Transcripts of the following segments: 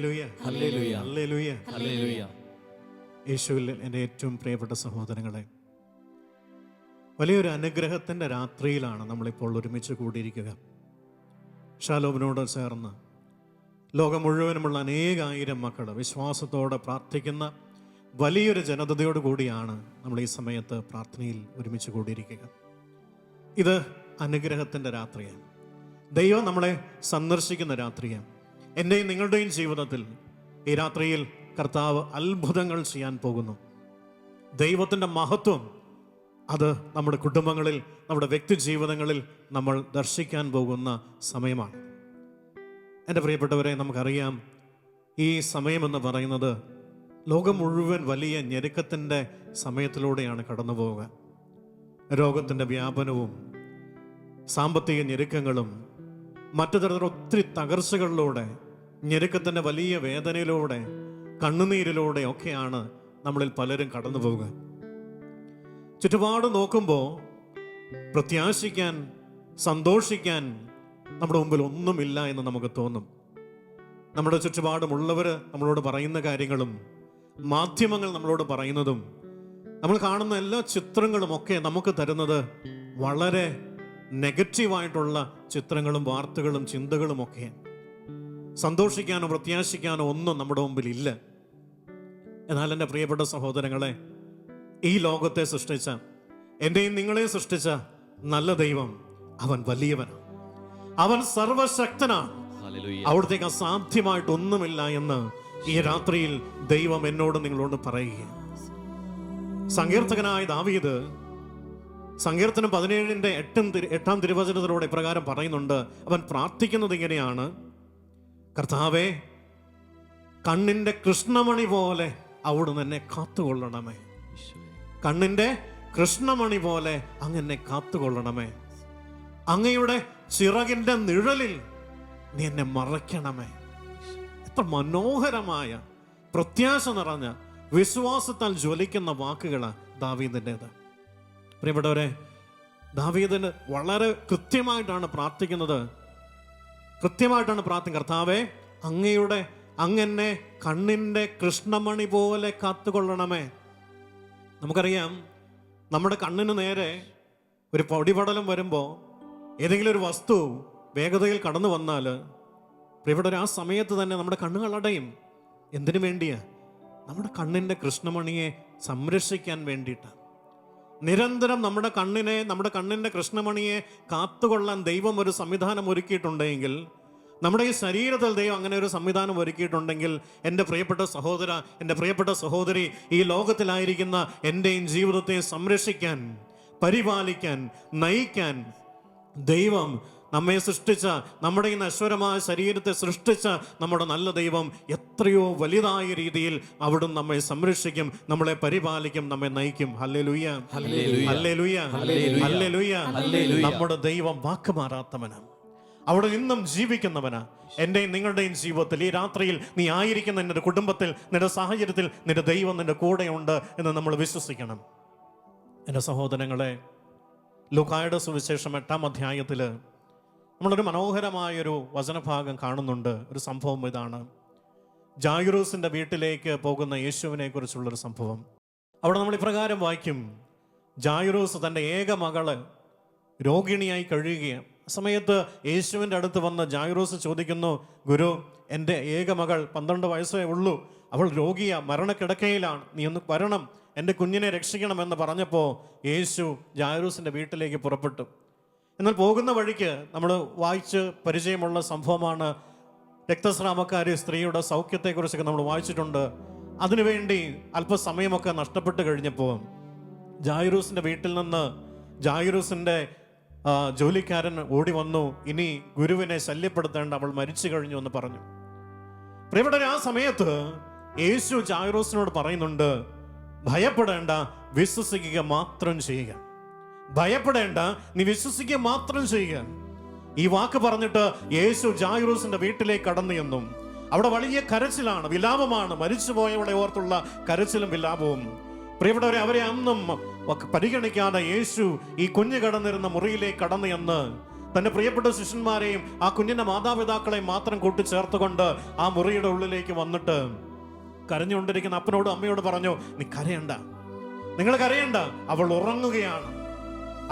Hallelujah, ഹല്ലേലൂയ, ഹല്ലേലൂയ, hallelujah. യേശുവിൽ എൻ്റെ ഏറ്റവും പ്രിയപ്പെട്ട സഹോദരങ്ങളെ, വലിയൊരു അനുഗ്രഹത്തിൻ്റെ രാത്രിയിലാണ് നമ്മളിപ്പോൾ ഒരുമിച്ച് കൂടിയിരിക്കുക. ഷാലോമിനോട് ചേർന്ന് ലോകം മുഴുവനുമുള്ള അനേകായിരം മക്കൾ വിശ്വാസത്തോടെ പ്രാർത്ഥിക്കുന്ന വലിയൊരു ജനതയോട് കൂടിയാണ് നമ്മൾ ഈ സമയത്ത് പ്രാർത്ഥനയിൽ ഒരുമിച്ച് കൂടിയിരിക്കുക. ഇത് അനുഗ്രഹത്തിൻ്റെ രാത്രിയാണ്. ദൈവം നമ്മളെ സന്ദർശിക്കുന്ന രാത്രിയാണ്. എൻ്റെയും നിങ്ങളുടെയും ജീവിതത്തിൽ ഈ രാത്രിയിൽ കർത്താവ് അത്ഭുതങ്ങൾ ചെയ്യാൻ പോകുന്നു. ദൈവത്തിൻ്റെ മഹത്വം അത് നമ്മുടെ കുടുംബങ്ങളിൽ, നമ്മുടെ വ്യക്തി ജീവിതങ്ങളിൽ നമ്മൾ ദർശിക്കാൻ പോകുന്ന സമയമാണ്. എൻ്റെ പ്രിയപ്പെട്ടവരെ, നമുക്കറിയാം ഈ സമയമെന്ന് പറയുന്നത് ലോകം മുഴുവൻ വലിയ ഞെരുക്കത്തിൻ്റെ സമയത്തിലൂടെയാണ് കടന്നു പോവുക. രോഗത്തിൻ്റെ വ്യാപനവും സാമ്പത്തിക ഞെരുക്കങ്ങളും മറ്റു തരത്തിലുള്ള ഒത്തിരി തകർച്ചകളിലൂടെ, ഞെരുക്കത്തിൻ്റെ വലിയ വേദനയിലൂടെ, കണ്ണുനീരിലൂടെ ഒക്കെയാണ് നമ്മളിൽ പലരും കടന്നു പോവുക. ചുറ്റുപാട് നോക്കുമ്പോൾ പ്രത്യാശിക്കാൻ, സന്തോഷിക്കാൻ നമ്മുടെ മുമ്പിൽ ഒന്നുമില്ല എന്ന് നമുക്ക് തോന്നും. നമ്മുടെ ചുറ്റുപാടുമുള്ളവർ നമ്മളോട് പറയുന്ന കാര്യങ്ങളും മാധ്യമങ്ങൾ നമ്മളോട് പറയുന്നതും നമ്മൾ കാണുന്ന എല്ലാ ചിത്രങ്ങളും ഒക്കെ നമുക്ക് തരുന്നത് വളരെ നെഗറ്റീവായിട്ടുള്ള ചിത്രങ്ങളും വാർത്തകളും ചിന്തകളും ഒക്കെ. സന്തോഷിക്കാനോ പ്രത്യാശിക്കാനോ ഒന്നും നമ്മുടെ മുമ്പിൽ ഇല്ല. എന്നാൽ എൻ്റെ പ്രിയപ്പെട്ട സഹോദരങ്ങളെ, ഈ ലോകത്തെ സൃഷ്ടിച്ച, എൻ്റെയും നിങ്ങളെയും സൃഷ്ടിച്ച നല്ല ദൈവം, അവൻ വലിയവനാണ്, അവൻ സർവശക്തനാണ്. അവിടത്തേക്ക് അസാധ്യമായിട്ടൊന്നുമില്ല എന്ന് ഈ രാത്രിയിൽ ദൈവം എന്നോട് നിങ്ങളോട് പറയുകയാണ്. സങ്കീർത്തകനായ ദാവീദ് സങ്കീർത്തനം 17-ന്റെ 8-ാം തിരുവചനത്തിലൂടെ ഇപ്രകാരം പറയുന്നുണ്ട്. അവൻ പ്രാർത്ഥിക്കുന്നത് ഇങ്ങനെയാണ്: കർത്താവേ, കണ്ണിന്റെ കൃഷ്ണമണി പോലെ അവിടുന്ന് എന്നെ കാത്തുകൊള്ളണമേ. കണ്ണിന്റെ കൃഷ്ണമണി പോലെ അങ്ങനെ കാത്തുകൊള്ളണമേ. അങ്ങയുടെ ചിറകിന്റെ നിഴലിൽ നീ എന്നെ മറയ്ക്കണമേ. എത്ര മനോഹരമായ, പ്രത്യാശ നിറഞ്ഞ, വിശ്വാസത്താൽ ജ്വലിക്കുന്ന വാക്കുകളാണ് ദാവീദിൻ്റെത്. പ്രിയപ്പെട്ടവരെ, ദാവീദിന് വളരെ കൃത്യമായിട്ടാണ് പ്രാർത്ഥിക്കുന്നത്. കർത്താവേ, അങ്ങെന്നെ കണ്ണിൻ്റെ കൃഷ്ണമണി പോലെ കാത്തുകൊള്ളണമേ. നമുക്കറിയാം, നമ്മുടെ കണ്ണിന് നേരെ ഒരു പൊടിപടലം വരുമ്പോൾ, ഏതെങ്കിലും ഒരു വസ്തു വേഗതയിൽ കടന്നു വന്നാൽ പ്രിയപ്പെട്ടവർ, ആ സമയത്ത് തന്നെ നമ്മുടെ കണ്ണുകൾ അടയും. എന്തിനു വേണ്ടിയാ? നമ്മുടെ കണ്ണിൻ്റെ കൃഷ്ണമണിയെ സംരക്ഷിക്കാൻ വേണ്ടിയിട്ടാണ്. നിരന്തരം നമ്മുടെ കണ്ണിൻ്റെ കൃഷ്ണമണിയെ കാത്തുകൊള്ളാൻ ദൈവം ഒരു സംവിധാനം ഒരുക്കിയിട്ടുണ്ടെങ്കിൽ, നമ്മുടെ ഈ ശരീരത്തിൽ ദൈവം അങ്ങനെ ഒരു സംവിധാനം ഒരുക്കിയിട്ടുണ്ടെങ്കിൽ, എൻ്റെ പ്രിയപ്പെട്ട സഹോദര, എൻ്റെ പ്രിയപ്പെട്ട സഹോദരി, ഈ ലോകത്തിലായിരിക്കുന്ന എൻ്റെയും ജീവിതത്തെ സംരക്ഷിക്കാൻ, പരിപാലിക്കാൻ, നയിക്കാൻ ദൈവം നമ്മെ സൃഷ്ടിച്ച, നമ്മുടെ ഈ നശ്വരമായ ശരീരത്തെ സൃഷ്ടിച്ച നമ്മുടെ നല്ല ദൈവം എത്രയോ വലുതായ രീതിയിൽ അവിടുന്ന് നമ്മെ സംരക്ഷിക്കും, നമ്മളെ പരിപാലിക്കും, നമ്മെ നയിക്കും. ഹല്ലേലൂയ, ഹല്ലേലൂയ, ഹല്ലേലൂയ. നമ്മുടെ ദൈവം വാക്ക് മാറാത്തവനാണ്, അവിടെ നിന്നും ജീവിക്കുന്നവനാ. എൻ്റെയും നിങ്ങളുടെയും ജീവിതത്തിൽ ഈ രാത്രിയിൽ നീ ആയിരിക്കുന്ന നിന്റെ കുടുംബത്തിൽ, നിന്റെ സാഹചര്യത്തിൽ നിന്റെ ദൈവം നിന്റെ കൂടെയുണ്ട് എന്ന് നമ്മൾ വിശ്വസിക്കണം. എൻ്റെ സഹോദരങ്ങളെ, ലൂക്കായുടെ സുവിശേഷം 8-ാം അധ്യായത്തിൽ നമ്മളൊരു മനോഹരമായൊരു വചനഭാഗം കാണുന്നുണ്ട്. ഒരു സംഭവം ഇതാണ്: ജായിറൂസിൻ്റെ വീട്ടിലേക്ക് പോകുന്ന യേശുവിനെ കുറിച്ചുള്ളൊരു സംഭവം. അവിടെ നമ്മൾ ഇപ്രകാരം വായിക്കും: ജായിറൂസ് തൻ്റെ ഏക മകള് രോഗിണിയായി കഴിയുകയാണ്. ആ സമയത്ത് യേശുവിൻ്റെ അടുത്ത് വന്ന് ജായിറൂസ് ചോദിക്കുന്നു: ഗുരു, എൻ്റെ ഏക മകൾ 12 വയസ്സേ ഉള്ളൂ, അവൾ രോഗിയാ, മരണക്കിടക്കയിലാണ്, നീ ഒന്ന് വരണം, എൻ്റെ കുഞ്ഞിനെ രക്ഷിക്കണമെന്ന് പറഞ്ഞപ്പോൾ യേശു ജായിറൂസിൻ്റെ വീട്ടിലേക്ക് പുറപ്പെട്ടു. എന്നാൽ പോകുന്ന വഴിക്ക് നമ്മൾ വായിച്ച് പരിചയമുള്ള സംഭവമാണ് രക്തസ്രാവക്കാരി സ്ത്രീയുടെ സൗഖ്യത്തെക്കുറിച്ചൊക്കെ നമ്മൾ വായിച്ചിട്ടുണ്ട്. അതിനുവേണ്ടി അല്പസമയമൊക്കെ നഷ്ടപ്പെട്ട് കഴിഞ്ഞപ്പോൾ ജായിറൂസിൻ്റെ വീട്ടിൽ നിന്ന് ജായിറൂസിൻ്റെ ജോലിക്കാരൻ ഓടി വന്നു: ഇനി ഗുരുവിനെ ശല്യപ്പെടുത്തേണ്ട, അവൾ മരിച്ചു കഴിഞ്ഞു എന്ന് പറഞ്ഞു. പ്രിയപ്പെട്ടവരെ, ആ സമയത്ത് യേശു ജായിറൂസിനോട് പറയുന്നുണ്ട്: ഭയപ്പെടേണ്ട, വിശ്വസിക്കുക മാത്രം ചെയ്യുക. ഭയപ്പെടേണ്ട, നീ വിശ്വസിക്കുക മാത്രം ചെയ്യുക. ഈ വാക്ക് പറഞ്ഞിട്ട് യേശു ജായിറൂസിന്റെ വീട്ടിലേക്ക് കടന്നു എന്നും അവിടെ വലിയ കരച്ചിലാണ്, വിലാപമാണ്, മരിച്ചുപോയവളെ ഓർത്തുള്ള കരച്ചിലും വിലാപവും. പ്രിയപ്പെട്ടവരെ, അവരെ അന്നും പരിഗണിക്കാതെ യേശു ഈ കുഞ്ഞു കടന്നിരുന്ന മുറിയിലേക്ക് കടന്നു എന്ന് തന്റെ പ്രിയപ്പെട്ട ശിഷ്യന്മാരെയും ആ കുഞ്ഞിന്റെ മാതാപിതാക്കളെയും മാത്രം കൂട്ടിച്ചേർത്തുകൊണ്ട് ആ മുറിയുടെ ഉള്ളിലേക്ക് വന്നിട്ട് കരഞ്ഞുകൊണ്ടിരിക്കുന്ന അപ്പനോടും അമ്മയോട് പറഞ്ഞു, നീ കരയണ്ട, നിങ്ങൾ കരയണ്ട, അവൾ ഉറങ്ങുകയാണ്,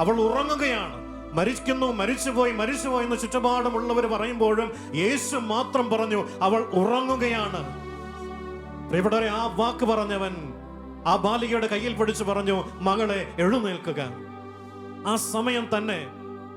അവൾ ഉറങ്ങുകയാണ്. മരിച്ചുപോയി എന്ന് ചുറ്റുപാടുമുള്ളവർ പറയുമ്പോഴും യേശു മാത്രം പറഞ്ഞു, അവൾ ഉറങ്ങുകയാണ്. പ്രിയപ്പെട്ടവരെ, ആ വാക്ക് പറഞ്ഞവൻ ആ ബാലികയുടെ കയ്യിൽ പിടിച്ചു പറഞ്ഞു, മകളെ എഴുന്നേൽക്കുക. ആ സമയം തന്നെ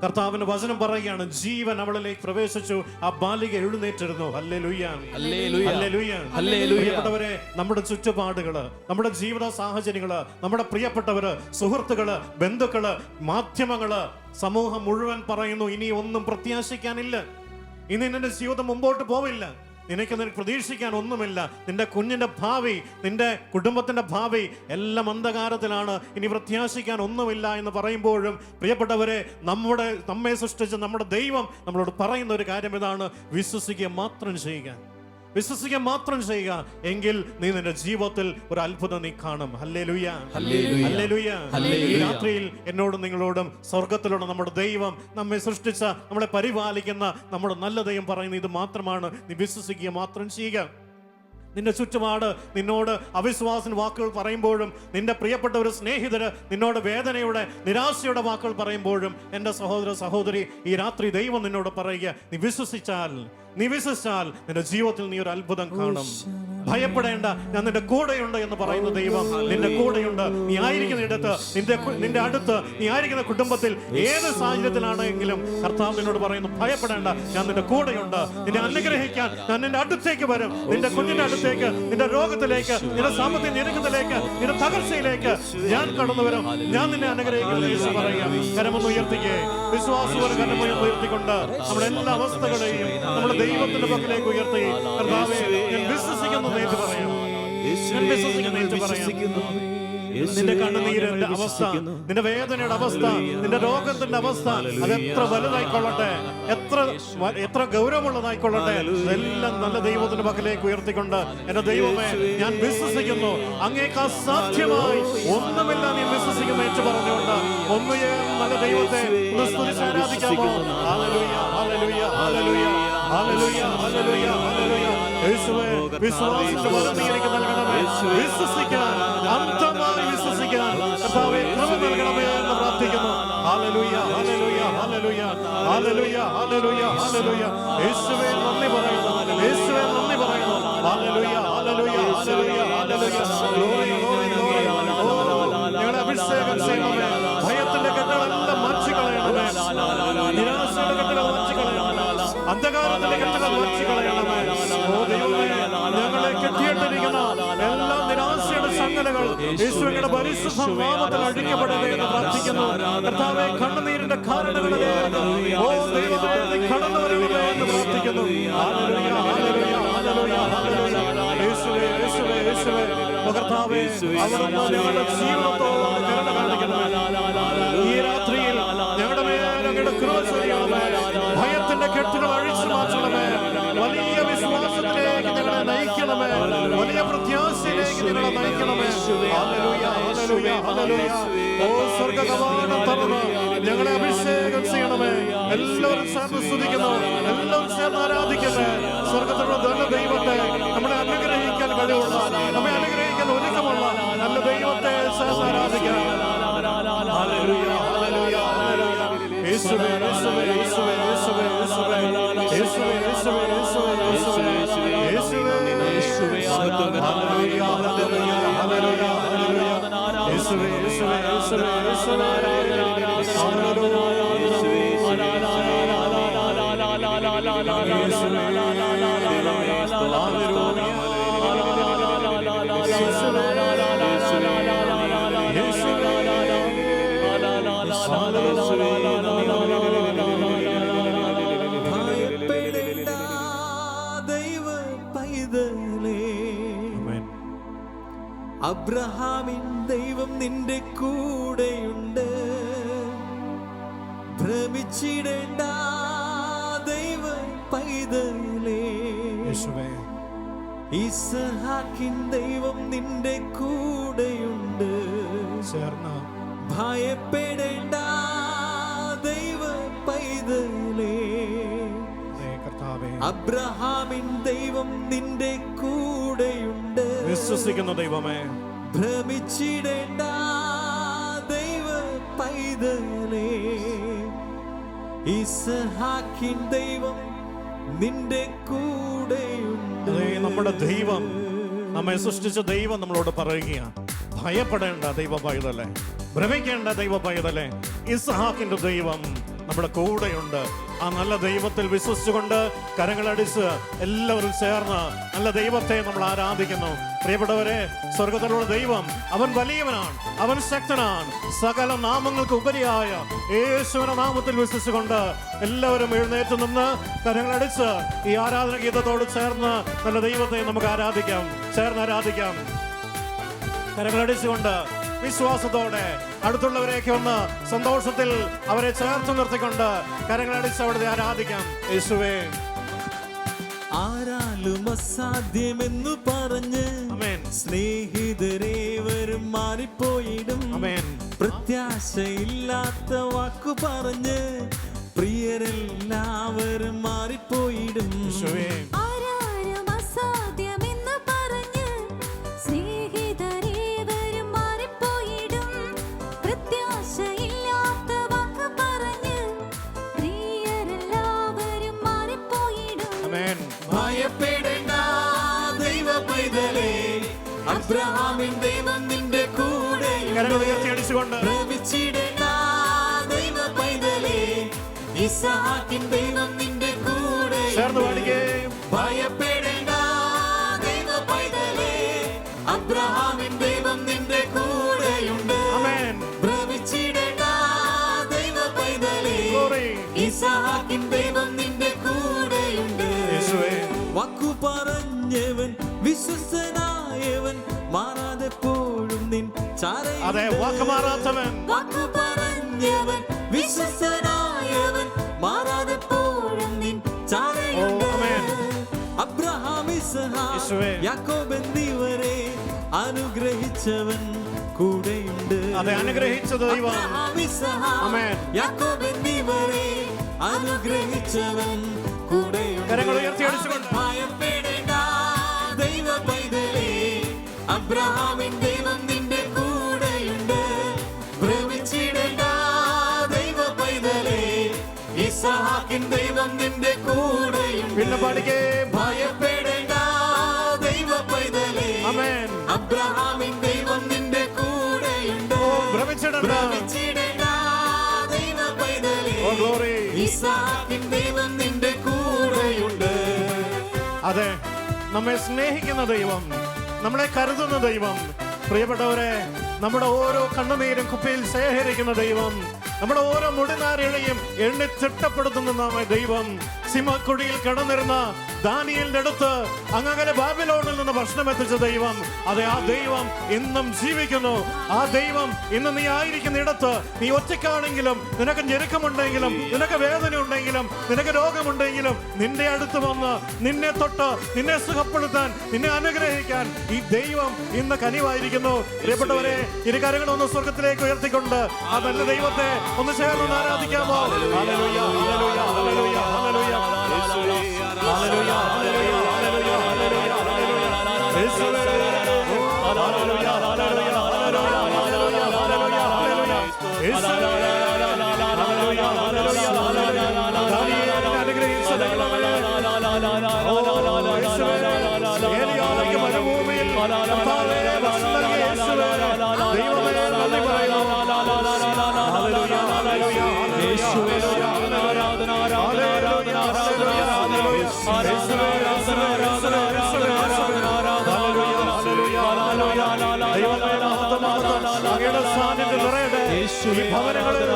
കർത്താവിന്റെ വചനം പറയുകയാണ്, ജീവൻ അവളിലേക്ക് പ്രവേശിച്ചു. ആ ബാലിക എഴുന്നേറ്റിരുന്നു. ഹല്ലേലൂയ, ഹല്ലേലൂയ, ഹല്ലേലൂയ. പ്രിയപ്പെട്ടവരെ, നമ്മുടെ ചുറ്റുപാടുകള്, നമ്മുടെ ജീവിത സാഹചര്യങ്ങള്, നമ്മുടെ പ്രിയപ്പെട്ടവര്, സുഹൃത്തുക്കള്, ബന്ധുക്കള്, മാധ്യമങ്ങള്, സമൂഹം മുഴുവൻ പറയുന്നു, ഇനി ഒന്നും പ്രത്യാശിക്കാനില്ല, ഇനി നിന്റെ ജീവിതം മുമ്പോട്ട് പോവില്ല, നിനക്ക് പ്രതീക്ഷിക്കാൻ ഒന്നുമില്ല, നിന്റെ കുഞ്ഞിന്റെ ഭാവി, നിന്റെ കുടുംബത്തിന്റെ ഭാവി എല്ലാം അന്ധകാരത്തിലാണ്, ഇനി പ്രത്യാശിക്കാൻ ഒന്നുമില്ല എന്ന് പറയുമ്പോഴും പ്രിയപ്പെട്ടവരെ, നമ്മെ സൃഷ്ടിച്ച നമ്മുടെ ദൈവം നമ്മളോട് പറയുന്ന ഒരു കാര്യം ഇതാണ്, വിശ്വസിക്കുക മാത്രം ചെയ്യുക, വിശ്വസിക്കുക മാത്രം ചെയ്യുക, എങ്കിൽ നീ നിന്റെ ജീവിതത്തിൽ ഒരു അത്ഭുതം നീ കാണും. Hallelujah, hallelujah. ഈ രാത്രിയിൽ എന്നോടും നിങ്ങളോടും സ്വർഗത്തിലുള്ള നമ്മുടെ ദൈവം, നമ്മെ സൃഷ്ടിച്ച, നമ്മളെ പരിപാലിക്കുന്ന നമ്മുടെ നല്ല ദൈവം പറയുന്ന ഇത് മാത്രമാണ്, നീ വിശ്വസിക്കുക മാത്രം ചെയ്യുക. നിന്റെ ചുറ്റുപാട് നിന്നോട് അവിശ്വാസ വാക്കുകൾ പറയുമ്പോഴും, നിന്റെ പ്രിയപ്പെട്ട ഒരു സ്നേഹിതര് നിന്നോട് വേദനയുടെ, നിരാശയുടെ വാക്കുകൾ പറയുമ്പോഴും, എൻ്റെ സഹോദര സഹോദരി, ഈ രാത്രി ദൈവം നിന്നോട് പറയുക, നീ വിശ്വസിച്ചാൽ നിന്റെ ജീവിതത്തിൽ നീ ഒരു അത്ഭുതം കാണും. ഭയപ്പെടേണ്ട, ഞാൻ നിന്റെ കൂടെയുണ്ട് എന്ന് പറയുന്ന ദൈവം നിന്റെ കൂടെയുണ്ട്. നീ ആയിരിക്കുന്ന ഇടത്ത്, നിന്റെ അടുത്ത്, നീ ആയിരിക്കുന്ന കുടുംബത്തിൽ, ഏത് സാഹചര്യത്തിലാണെങ്കിലും കർത്താവ് നിന്നോട് പറയുന്നു, ഭയപ്പെടേണ്ട, ഞാൻ നിന്റെ കൂടെയുണ്ട്. നിന്നെ അനുഗ്രഹിക്കാൻ ഞാൻ നിന്റെ അടുത്തേക്ക് വരും. നിന്റെ കുഞ്ഞിന്റെ അടുത്തേക്ക്, നിന്റെ രോഗത്തിലേക്ക്, നിന്റെ സാമ്പത്തിക ഞെരുക്കത്തിലേക്ക്, നിന്റെ തകർച്ചയിലേക്ക് ഞാൻ കടന്നു വരും. ഞാൻ നിന്നെ അനുഗ്രഹിക്കുന്നു യേശു പറയുക. കരമൊന്ന് ഉയർത്തിക്കേ, വിശ്വാസവും കരമൊന്ന് ഉയർത്തിക്കൊണ്ട് നമ്മുടെ എല്ലാ അവസ്ഥകളെയും നമ്മുടെ ദൈവത്തിന്റെ പക്കലേക്ക് ഉയർത്തി, കർത്താവേ, ഞാൻ വിശ്വസിക്കുന്നു എന്ന് പറയാം, ഞാൻ വിശ്വസിക്കുന്നു എന്ന് പറയാം. നിന്റെ കണ്ണുനീരിന്റെ അവസ്ഥ, നിന്റെ വേദനയുടെ അവസ്ഥ, നിന്റെ രോഗത്തിന്റെ അവസ്ഥ, അത് എത്ര വലുതായിക്കൊള്ളട്ടെ, എത്ര ഗൗരവമുള്ളതായിക്കൊള്ളട്ടെ, എല്ലാം നല്ല ദൈവത്തിന്റെ പക്കലേക്ക് ഉയർത്തിക്കൊണ്ട്, എന്റെ ദൈവമേ, ഞാൻ വിശ്വസിക്കുന്നു, അങ്ങേക്ക് അസാധ്യമായി ഒന്നുമില്ല, നീ വിശ്വസിക്കുന്നു എന്ന് പറഞ്ഞുകൊണ്ട് ഒന്നുയേ നല്ല ദൈവത്തെ സ്തുതിച്ച് ആരാധിക്കാമോ? ഹല്ലേലൂയ, ഹല്ലേലൂയ, ഹല്ലേലൂയ, ഹല്ലേലൂയ, ഹല്ലേലൂയ, ഹല്ലേലൂയ. യേശുവേ, വിശ്വാസത്തിന്റെ വരം നീ എനിക്ക് നൽകണമേ, വിശ്വസിക്കാൻ, അന്ധമായി വിശ്വസിക്കാൻ കർത്താവേ കൃപ നൽകണമേ എന്ന് പ്രാർത്ഥിക്കുന്നു. ഹല്ലേലൂയ, ഹല്ലേലൂയ, ഹല്ലേലൂയ, ഹല്ലേലൂയ, ഹല്ലേലൂയ, ഹല്ലേലൂയ. യേശുവേ നന്ദി പറയുന്നു, യേശുവേ നന്ദി പറയുന്നു. ഹല്ലേലൂയ, ഹല്ലേലൂയ, ഹല്ലേലൂയ, ഹല്ലേലൂയ. Glory, glory, glory. ഞങ്ങളെ അഭിഷേകം ചെയ്യണമേ. ഭയത്തിന്റെ കെട്ടുകളെല്ലാം മാറ്റിക്കളയണമേ, നിരാശയുടെ കെട്ടുകൾ മാറ്റിക്കളയണമേ, അന്ധകാരത്തിന്റെ കെട്ടുകൾ മാറ്റിക്കളയണമേ. ഓ ദൈവമേ, ഞങ്ങളെ കെട്ടിയിട്ടിരിക്കുന്ന എല്ലാ നിരാശയുടെ സംഗതികൾ യേശുവിന്റെ പരിശുദ്ധ നാമത്തിൽ അഴിക്കപ്പെടട്ടെ എന്ന് പ്രാർത്ഥിക്കുന്നു. കർത്താവേ, കണ്ണുനീരിന്റെ കാരണങ്ങളിലേക്ക് ഓ ദൈവമേ നീ കടന്നു വരണമേ എന്ന് പ്രാർത്ഥിക്കുന്നു. ഹല്ലേലൂയ, ഹല്ലേലൂയ, ഹല്ലേലൂയ, ഹല്ലേലൂയ. യേശുവേ, യേശുവേ, യേശുവേ. കർത്താവേ, അവിടുന്ന് ഞങ്ങളുടെ ജീവിതത്തോട് കരുണ കാണിക്കണമേ. ഈ രാത്രിയിൽ ഞങ്ങളുടെ മേൽ അങ്ങയുടെ കൃപ ചൊരിയണമേ. ഭയത്തിന്റെ കെട്ടുകൾ അഴിച്ചു മാറ്റണമേ. വലിയ വിശ്വാസത്തിലേക്ക് ഞങ്ങളെ നയിക്കണമേ. വലിയ പ്രത്യാശയിലേക്ക് ഞങ്ങളെ നയിക്കണമേ. ഹല്ലേലൂയ, ഹല്ലേലൂയ, ഹല്ലേലൂയ. ഓ സ്വർഗ്ഗകവാടം തുറന്ന് ഞങ്ങളെ അഭിഷേകം ചെയ്യണമേ. എല്ലാവരും ചേർന്ന് സ്തുതിക്കുന്നു, എല്ലാവരും ചേർന്ന് ആരാധിക്കട്ടെ. സ്വർഗ്ഗത്തിലുള്ള നല്ല ദൈവത്തെ, നമ്മളെ അനുഗ്രഹിക്കാൻ കഴിവുള്ള, നമ്മെ അനുഗ്രഹിക്കാൻ ഒരുക്കമുള്ള നല്ല ദൈവത്തെ ചേർന്ന് ആരാധിക്കാം. ഹല്ലേലൂയ, ഹല്ലേലൂയ, ഹല്ലേലൂയ. യേശുവേ, യേശുവേ, യേശുവേ, യേശുവേ, യേശുവേ, യേശുവേ, യേശുവേ, യേശുവേ, യേശുവേ, യേശുവേ, യേശുവേ. ഹല്ലേലൂയ, ഹല്ലേലൂയ, ഹല്ലേലൂയ, ഹല്ലേലൂയ. യേശുവേ, യേശുവേ, യേശുവേ, യേശുവേ, ഹല്ലേലൂയ. ഭയപ്പെടേണ്ട ദൈവ പൈതലേ, അബ്രഹാമിൻ ദൈവം നിന്റെ കൂടെയുണ്ട്. ഭ്രമിച്ചിടേണ്ട ദൈവ പൈതലേ, ഇസ്ഹാക്കിൻ ദൈവം നിന്റെ കൂടെയുണ്ട്. ഭയപ്പെടേണ്ട ദൈവ പൈതലേ, കർത്താവേ, അബ്രഹാമിൻ ദൈവം നിന്റെ കൂടെയുണ്ട്. വിശ്വസിക്കുന്ന ദൈവമേ, ഭ്രമിച്ചിടേണ്ട ദൈവ പൈതലേ, ഇസ്ഹാക്കിൻ ദൈവം നിന്റെ കൂടെയുണ്ട്. നമ്മുടെ ദൈവം, നമ്മെ സൃഷ്ടിച്ച ദൈവം നമ്മളോട് പറയുകയാണ്, ഭയപ്പെടേണ്ട ദൈവ പൈതലേ, ഭ്രമിക്കേണ്ട ദൈവ പൈതലേ, ഇസ്ഹാക്കിന്റെ ദൈവം നമ്മുടെ കൂടെയുണ്ട്. ആ നല്ല ദൈവത്തിൽ വിശ്വസിച്ചുകൊണ്ട് കരങ്ങളടിച്ച് എല്ലാവരും ചേർന്ന് നല്ല ദൈവത്തെ നമ്മൾ ആരാധിക്കുന്നു. പ്രിയപ്പെട്ടവരെ, സ്വർഗത്തിലുള്ള ദൈവം അവൻ വലിയവനാണ്, അവൻ ശക്തനാണ്. സകല നാമങ്ങൾക്ക് ഉപരിയായ യേശുവിന്റെ നാമത്തിൽ വിശ്വസിച്ചുകൊണ്ട് എല്ലാവരും എഴുന്നേറ്റ് നിന്ന് കരങ്ങളടിച്ച് ഈ ആരാധന ഗീതത്തോട് ചേർന്ന് നല്ല ദൈവത്തെ നമുക്ക് ആരാധിക്കാം, ചേർന്ന് ആരാധിക്കാം. കരങ്ങളടിച്ചുകൊണ്ട് വിശ്വാസത്തോടെ അടുത്തുള്ളവരെയൊക്കെ ഒന്ന് സന്തോഷത്തിൽ അവരെ ചേർത്ത് നിർത്തിക്കൊണ്ട് കരങ്ങളടിച്ച് അവിടുത്തെ ആരാധിക്കാം. യേശുവേ, ആരാലും അസാധ്യമെന്നു പറഞ്ഞ് സ്നേഹിതരേവരും മാറിപ്പോയിടും. പ്രത്യാശയില്ലാത്ത വാക്കു പറഞ്ഞ് പ്രിയരെല്ലാവരും മാറിപ്പോയിടും. ഭയപ്പെടേണ്ട ദൈവ പൈതലേ, അബ്രഹാമിൻ ദൈവം നിന്റെ കൂടെയുണ്ട്. ഭ്രമിച്ചിടേണ്ട ദൈവ പൈതലേ, ഇസ്ഹാക്കിൻ ദൈവം നിന്റെ കൂടെയുണ്ട്. ഭയപ്പെടേണ്ട ദൈവ പൈതലേ, അബ്രഹാമിൻ ദൈവം നിന്റെ കൂടെയുണ്ട്. ഭ്രമിച്ചിടേണ്ട ദൈവ പൈതലേ, ഇസ്ഹാക്കിൻ ദൈവം നിന്റെ കൂടെയുണ്ട്. വാക്കു പറഞ്ഞവൻ വിശ്വസനായവൻ മാറാതെപ്പോഴും നിൻ ചാരയുണ്ട്. വാക്കു പറഞ്ഞവൻ വിശ്വസനായവൻ മാറാതെപ്പോഴും നിൻ ചാരയുണ്ട്. അബ്രഹാം, ഇസ്ഹാക്ക്, യാക്കോബ് എന്നിവരെ അനുഗ്രഹിച്ചവൻ കൂടെയുണ്ട്. അനുഗ്രഹിച്ച ദൈവം. അബ്രഹാം, ഇസ്ഹാക്ക്, യാക്കോബ് എന്നിവരെ അനുഗ്രഹിച്ചവൻ കൂടെയുണ്ട്. ഭയപ്പെടേണ്ട ദൈവ പൈതലേ, അബ്രഹാമിൻ ദൈവം നിന്റെ കൂടെയുണ്ട്. ഭ്രമിച്ചിടേണ്ട ദൈവ പൈതലേ, ഇസ്ഹാക്കിൻ ദൈവം നിന്റെ കൂടെയുണ്ട്. ഭയപ്പെടേണ്ട ദൈവ പൈതലേ, അബ്രഹാമിൻ ദൈവം നിന്റെ കൂടെയുണ്ട്. ഭ്രമിച്ചിടേണ്ട ദൈവ പൈതലേ, ഇസ്ഹാക്കിൻ ദൈവം നിന്റെ കൂടെയുണ്ട്. അതെ, നമ്മെ സ്നേഹിക്കുന്ന ദൈവം, നമ്മളെ കരുതുന്ന ദൈവം, പ്രിയപ്പെട്ടവരെ, നമ്മുടെ ഓരോ കണ്ണുനീരും കുപ്പിയിൽ ശേഖരിക്കുന്ന ദൈവം, നമ്മുടെ ഓരോ മുടിനാരിഴയും എണ്ണി തിട്ടപ്പെടുത്തുന്ന ദൈവം, സിംഹക്കുഴിയിൽ കിടന്നിരുന്ന ദാനിയേലിന്റെ അടുത്ത് അങ്ങനെ ബാബിലോണിൽ നിന്ന് ഭക്ഷണം എത്തിച്ച ദൈവം, അതെ, ആ ദൈവം ഇന്നും ജീവിക്കുന്നു. ആ ദൈവം ഇന്ന് നീ ആയിരിക്കുന്ന ഇടത്ത്, നീ ഒറ്റയ്ക്കാണെങ്കിലും, നിനക്ക് ഞെരുക്കമുണ്ടെങ്കിലും, നിനക്ക് വേദന ഉണ്ടെങ്കിലും, നിനക്ക് രോഗമുണ്ടെങ്കിലും, നിന്റെ അടുത്ത് വന്ന് നിന്നെ തൊട്ട് നിന്നെ സുഖപ്പെടുത്താൻ, നിന്നെ അനുഗ്രഹിക്കാൻ ഈ ദൈവം ഇന്ന് കനിവായിരിക്കുന്നു. പ്രിയപ്പെട്ടവരെ, ഇരു കരങ്ങളൊന്ന് സ്വർഗത്തിലേക്ക് ഉയർത്തിക്കൊണ്ട് ആ നല്ല ദൈവത്തെ ഒന്ന് ചേർന്ന് ആരാധിക്കാമോ? ഹല്ലേലൂയ, ഹല്ലേലൂയ, ഹല്ലേലൂയ, ഹല്ലേലൂയ, ഹല്ലേലൂയ, ഹല്ലേലൂയ, ഹല്ലേലൂയ, ഹല്ലേലൂയ, യേശുവേ, ഹല്ലേലൂയ, ഹല്ലേലൂയ, ഹല്ലേലൂയ, ഹല്ലേലൂയ, യേശുവേ, ഹല്ലേലൂയ, ഹല്ലേലൂയ, ദാനിയേലിനെ അനുഗ്രഹിച്ച ദൈവമേ, ഏലിയാവിന്റെ മരുഭൂമിയിൽ കർത്താവേ ഭക്ഷണം നൽകിയ യേശുവേ, ദൈവമേ നന്ദി പറയുന്നു. ഹല്ലേലൂയ, ഹല്ലേലൂയ, യേശുവേ, ആരാധന, ആരാധന, അങ്ങയുടെ സാന്നിധ്യം നിറയട്ടെ. ഈ ഭവനങ്ങളിൽ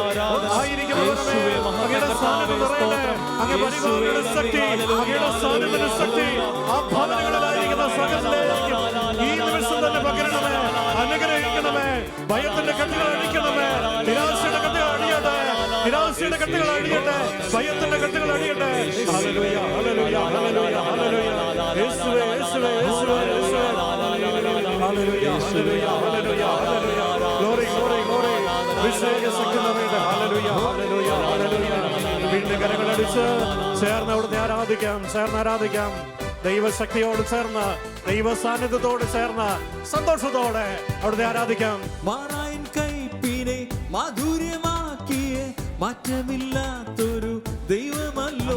ആയിരിക്കുന്നവരുടെ അങ്ങയുടെ സാന്നിധ്യം നിറയട്ടെ. അങ്ങ് പരിപാലനയുടെ ശക്തി, അങ്ങയുടെ സാന്നിധ്യത്തിന്റെ ശക്തി ആ ഭവനങ്ങളിലായിരിക്കുന്ന സകലത്തിലേക്ക് ഈ നിമിഷം തന്നെ പകരണമേ, അനുഗ്രഹിക്കണമേ. ഭയത്തിന്റെ കെട്ടുകൾ അഴിക്കണമേ, നിരാശയുടെ കെട്ടുകൾ അഴിയട്ടെ, നിരാശയുടെ കെട്ടുകൾ അഴിയട്ടെ, ഭയത്തിന്റെ കെട്ടുകൾ അഴിയട്ടെ. ഹല്ലേലൂയ, ഹല്ലേലൂയ, ഹല്ലേലൂയ, ഹല്ലേലൂയ, യേശുവേ, യേശുവേ, യേശുവേ, യേശുവേ, ഹല്ലേലൂയ, ഹല്ലേലൂയ, ഹല്ലേലൂയ, ഹല്ലേലൂയ, ഗ്ലോറി, ഗ്ലോറി, ഗ്ലോറി, വിശേഷ ശക്തി നിറയട്ടെ. ഹല്ലേലൂയ, ഹല്ലേലൂയ, ഹല്ലേലൂയ. വീണ്ടും കരങ്ങളടിച്ച് ചേർന്ന് അവിടുത്തെ ആരാധിക്കാം, ചേർന്ന് ആരാധിക്കാം. ദൈവശക്തിയോട് ചേർന്ന്, ദൈവ സാന്നിധ്യത്തോട് ചേർന്ന്, സന്തോഷത്തോടെ അവിടുത്തെ ആരാധിക്കാം. മാറായിൻ കൈപ്പിനെ മാധുര്യമാക്കിയ മാറ്റമില്ലാത്തൊരു ദൈവമല്ലോ.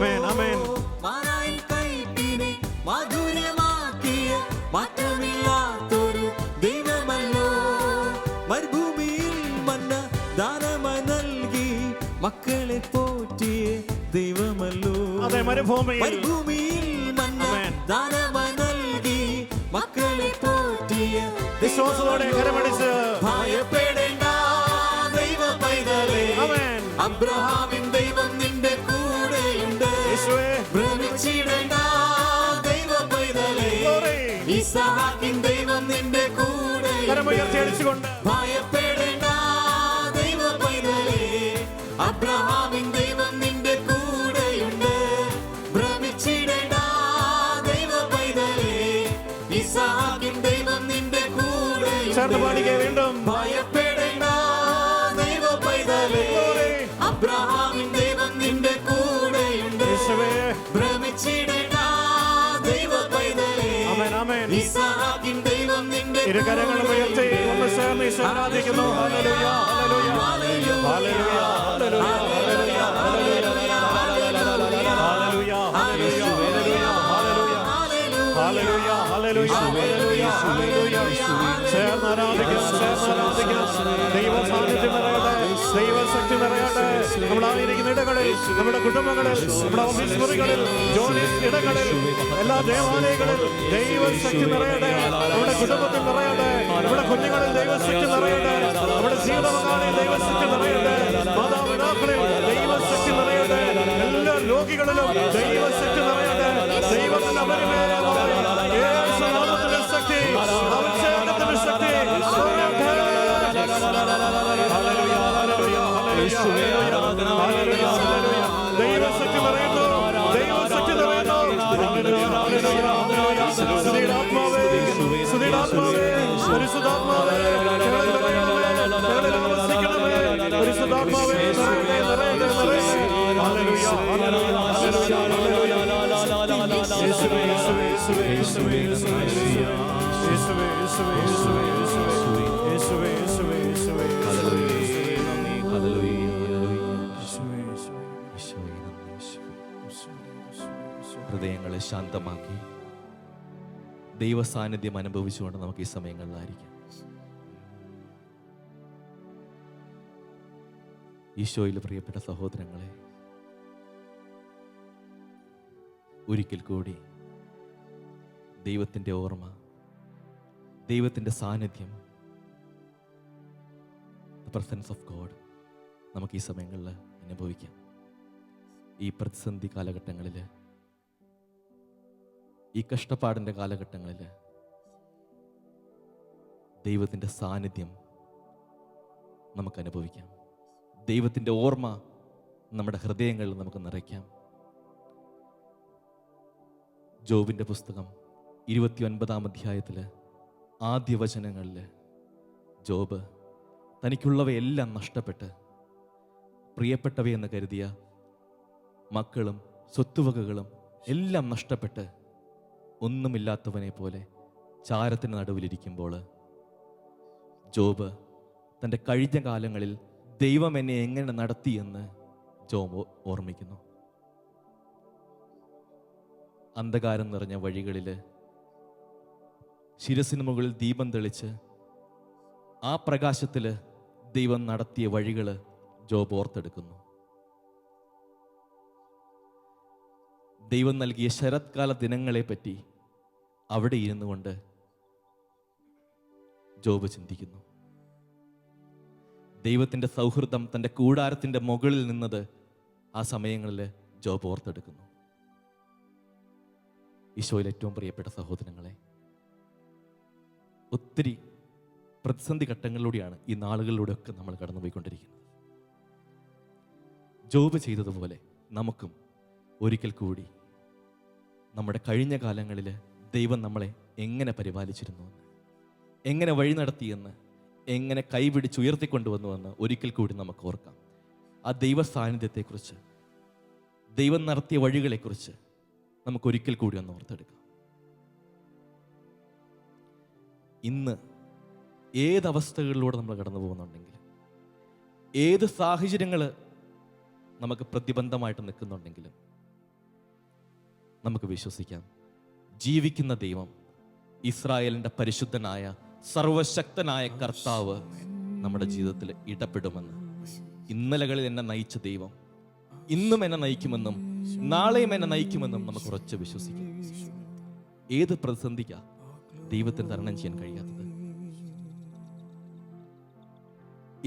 മാറായിൻ കൈപ്പിനെ മാധുര്യമാക്കിയ മാറ്റമില്ലാത്തൊരു ദൈവമല്ലോ. മരുഭൂമിയിൽ മന്ന ദാനമായി നൽകി മക്കളെ പോറ്റിയ ദൈവമല്ലോ. മരുഭൂമിയിൽ മന്ന ദാനമായി നൽകി മക്കളെ പോറ്റിയ വിശ്വാസത്തോടെ കരമടിച്ച് ഭയപ്പെടേണ്ട ദൈവ പൈതലേ, അബ്രഹാമിൻ ദൈവം നിന്റെ കൂടെയുണ്ട്. ഭ്രമിച്ചിടേണ്ട ദൈവ പൈതലേ, ഇസ്ഹാക്കിൻ ദൈവം നിന്റെ കൂടെയുണ്ട്. ഭയപ്പെടേണ്ട ദൈവ പൈതലേ, അബ്രഹാമിൻ ദൈവം നിന്റെ കൂടെയുണ്ട്. ഭ്രമിച്ചിടേണ്ട ദൈവ പൈതലേ, ഇസ്ഹാക്കിൻ ദൈവം നിന്റെ കൂടെയുണ്ട്. ഭയപ്പെടേണ്ട ദൈവ പൈതലേ, അബ്രഹാമിൻ ദൈവം നിന്റെ കൂടെയുണ്ട്. ഭ്രമിച്ചിടേണ്ട ദൈവ പൈതലേ, ഇസ്ഹാക്കിൻ ദൈവം നിന്റെ ഇരുകരങ്ങളും ഉയർത്തി ഒന്ന് ചേർന്ന് ആരാധിക്കുന്നു. ഹല്ലേലൂയ, ഹല്ലേലൂയ, ഹല്ലേലൂയ, ഹല്ലേലൂയ, ഹല്ലേലൂയ, ഹല്ലേലൂയ, ഹല്ലേലൂയ, ഹല്ലേലൂയ. ചേർന്ന് ആരാധിക്കാം, ചേർന്ന് ആരാധിക്കാം. ദൈവ സാന്നിധ്യം നിറയട്ടെ, ദൈവശക്തി നിറയട്ടെ. നമ്മളായിരിക്കുന്ന ഇടങ്ങളിൽ, നമ്മുടെ കുടുംബങ്ങളിൽ, നമ്മുടെ ഓഫീസ് മുറികളിൽ, ജോലി ഇടങ്ങളിൽ, എല്ലാ ദേവാലയങ്ങളിൽ ദൈവശക്തി നിറയട്ടെ. നമ്മുടെ കുടുംബത്തിൽ നിറയട്ടെ, നമ്മുടെ കുഞ്ഞുങ്ങളിൽ ദൈവശക്തി നിറയട്ടെ, നമ്മുടെ ജീവിതപങ്കാളിയിൽ ദൈവശക്തി നിറയട്ടെ, മാതാപിതാക്കളിൽ ദൈവശക്തി നിറയട്ടെ, എല്ലാ രോഗികളിലും ദൈവശക്തി നിറയട്ടെ. ദൈവത്തിന് അപരിമേയമായ യേശുനാമത്തിലെ ശക്തി, അഭിഷേകത്തിന്റെ ശക്തി നിറയട്ടെ. ഹല്ലേലൂയ, ഹല്ലേലൂയ, ഹല്ലേലൂയ, ഹല്ലേലൂയ. ദൈവശക്തി നിറയുന്നു, ദൈവശക്തി നിറയുന്നു. ഹല്ലേലൂയ, ഹല്ലേലൂയ, ഹല്ലേലൂയ. സുധീരാത്മാവേ, സുധീരാത്മാവേ, പരിശുദ്ധാത്മാവേ, ഞങ്ങളിൽ നിറയണമേ, ഞങ്ങളിൽ ആവസിക്കണമേ. പരിശുദ്ധാത്മാവേ, നിറയട്ടെ, നിറയട്ടെ, നിറയട്ടെ. ഹല്ലേലൂയ, ഹല്ലേലൂയ, ഹല്ലേലൂയ, ഹല്ലേലൂയ. യേശുവേ, യേശുവേ, യേശുവേ, യേശുവേ, യേശുവേ, യേശുവേ, യേശുവേ, യേശുവേ, യേശുവേ, യേശുവേ, യേശുവേ. ഹൃദയങ്ങളെ ശാന്തമാക്കി ദൈവ സാന്നിധ്യം അനുഭവിച്ചുകൊണ്ട് നമുക്ക് ഈ സമയങ്ങളിലായിരിക്കാം. ഈശോയിൽ പ്രിയപ്പെട്ട സഹോദരങ്ങളെ, ഒരിക്കൽ കൂടി ദൈവത്തിൻ്റെ ഓർമ്മ, ദൈവത്തിൻ്റെ സാന്നിധ്യം, ദ പ്രസൻസ് ഓഫ് ഗോഡ് നമുക്ക് ഈ സമയങ്ങളിൽ അനുഭവിക്കാം. ഈ പ്രതിസന്ധി കാലഘട്ടങ്ങളിൽ, ഈ കഷ്ടപ്പാടിൻ്റെ കാലഘട്ടങ്ങളിൽ ദൈവത്തിൻ്റെ സാന്നിധ്യം നമുക്ക് അനുഭവിക്കാം. ദൈവത്തിൻ്റെ ഓർമ്മ നമ്മുടെ ഹൃദയങ്ങളിൽ നമുക്ക് നിറയ്ക്കാം. ജോബിൻ്റെ പുസ്തകം 29 അധ്യായത്തിൽ ആദ്യ വചനങ്ങളിൽ ജോബ് തനിക്കുള്ളവയെല്ലാം നഷ്ടപ്പെട്ട് പ്രിയപ്പെട്ടവയെന്ന് കരുതിയ മക്കളും സ്വത്തുവകകളും എല്ലാം നഷ്ടപ്പെട്ട് ഒന്നുമില്ലാത്തവനെ പോലെ ചാരത്തിന് നടുവിലിരിക്കുമ്പോൾ ജോബ് തൻ്റെ കഴിഞ്ഞ കാലങ്ങളിൽ ദൈവം എന്നെ എങ്ങനെ നടത്തിയെന്ന് ജോബ് ഓർമ്മിക്കുന്നു. അന്ധകാരം നിറഞ്ഞ വഴികളിൽ ശിരസിന് മുകളിൽ ദീപം തെളിച്ച് ആ പ്രകാശത്തിൽ ദൈവം നടത്തിയ വഴികൾ ജോബ് ഓർത്തെടുക്കുന്നു. ദൈവം നൽകിയ ശരത്കാല ദിനങ്ങളെ പറ്റി അവിടെ ഇരുന്നു കൊണ്ട് ജോബ് ചിന്തിക്കുന്നു. ദൈവത്തിൻ്റെ സൗഹൃദം തൻ്റെ കൂടാരത്തിൻ്റെ മുകളിൽ നിന്നത് ആ സമയങ്ങളിൽ ജോബ് ഓർത്തെടുക്കുന്നു. ഈശോയിൽ ഏറ്റവും പ്രിയപ്പെട്ട സഹോദരങ്ങളെ, ഒത്തിരി പ്രതിസന്ധി ഘട്ടങ്ങളിലൂടെയാണ് ഈ നാളുകളിലൂടെയൊക്കെ നമ്മൾ കടന്നുപോയിക്കൊണ്ടിരിക്കുന്നത്. ജോബ് ചെയ്തതുപോലെ നമുക്കും ഒരിക്കൽ കൂടി നമ്മുടെ കഴിഞ്ഞ കാലങ്ങളിൽ ദൈവം നമ്മളെ എങ്ങനെ പരിപാലിച്ചിരുന്നു, എങ്ങനെ വഴി നടത്തിയെന്ന്, എങ്ങനെ കൈപിടിച്ച് ഉയർത്തിക്കൊണ്ടുവന്നുവെന്ന് ഒരിക്കൽ കൂടി നമുക്ക് ഓർക്കാം. ആ ദൈവ സാന്നിധ്യത്തെക്കുറിച്ച് ദൈവം നടത്തിയ വഴികളെക്കുറിച്ച് നമുക്കൊരിക്കൽ കൂടി ഒന്ന് ഓർത്തെടുക്കാം. ഇന്ന് ഏതവസ്ഥകളിലൂടെ നമ്മൾ കടന്നു പോകുന്നുണ്ടെങ്കിലും, ഏത് സാഹചര്യങ്ങൾ നമുക്ക് പ്രതിബന്ധമായിട്ട് നിൽക്കുന്നുണ്ടെങ്കിലും, നമുക്ക് വിശ്വസിക്കാം, ജീവിക്കുന്ന ദൈവം, ഇസ്രായേലിൻ്റെ പരിശുദ്ധനായ സർവശക്തനായ കർത്താവ് നമ്മുടെ ജീവിതത്തിൽ ഇടപെടുമെന്ന്. ഇന്നലകളിൽ എന്നെ നയിച്ച ദൈവം ഇന്നും എന്നെ നയിക്കുമെന്നും നാളെയും എന്നെ നയിക്കുമെന്നും നമുക്ക് ഉറച്ച് വിശ്വസിക്കാം. ഏത് പ്രതിസന്ധിക്കാ ദൈവത്തിന് തരണം ചെയ്യാൻ കഴിയാത്തത്?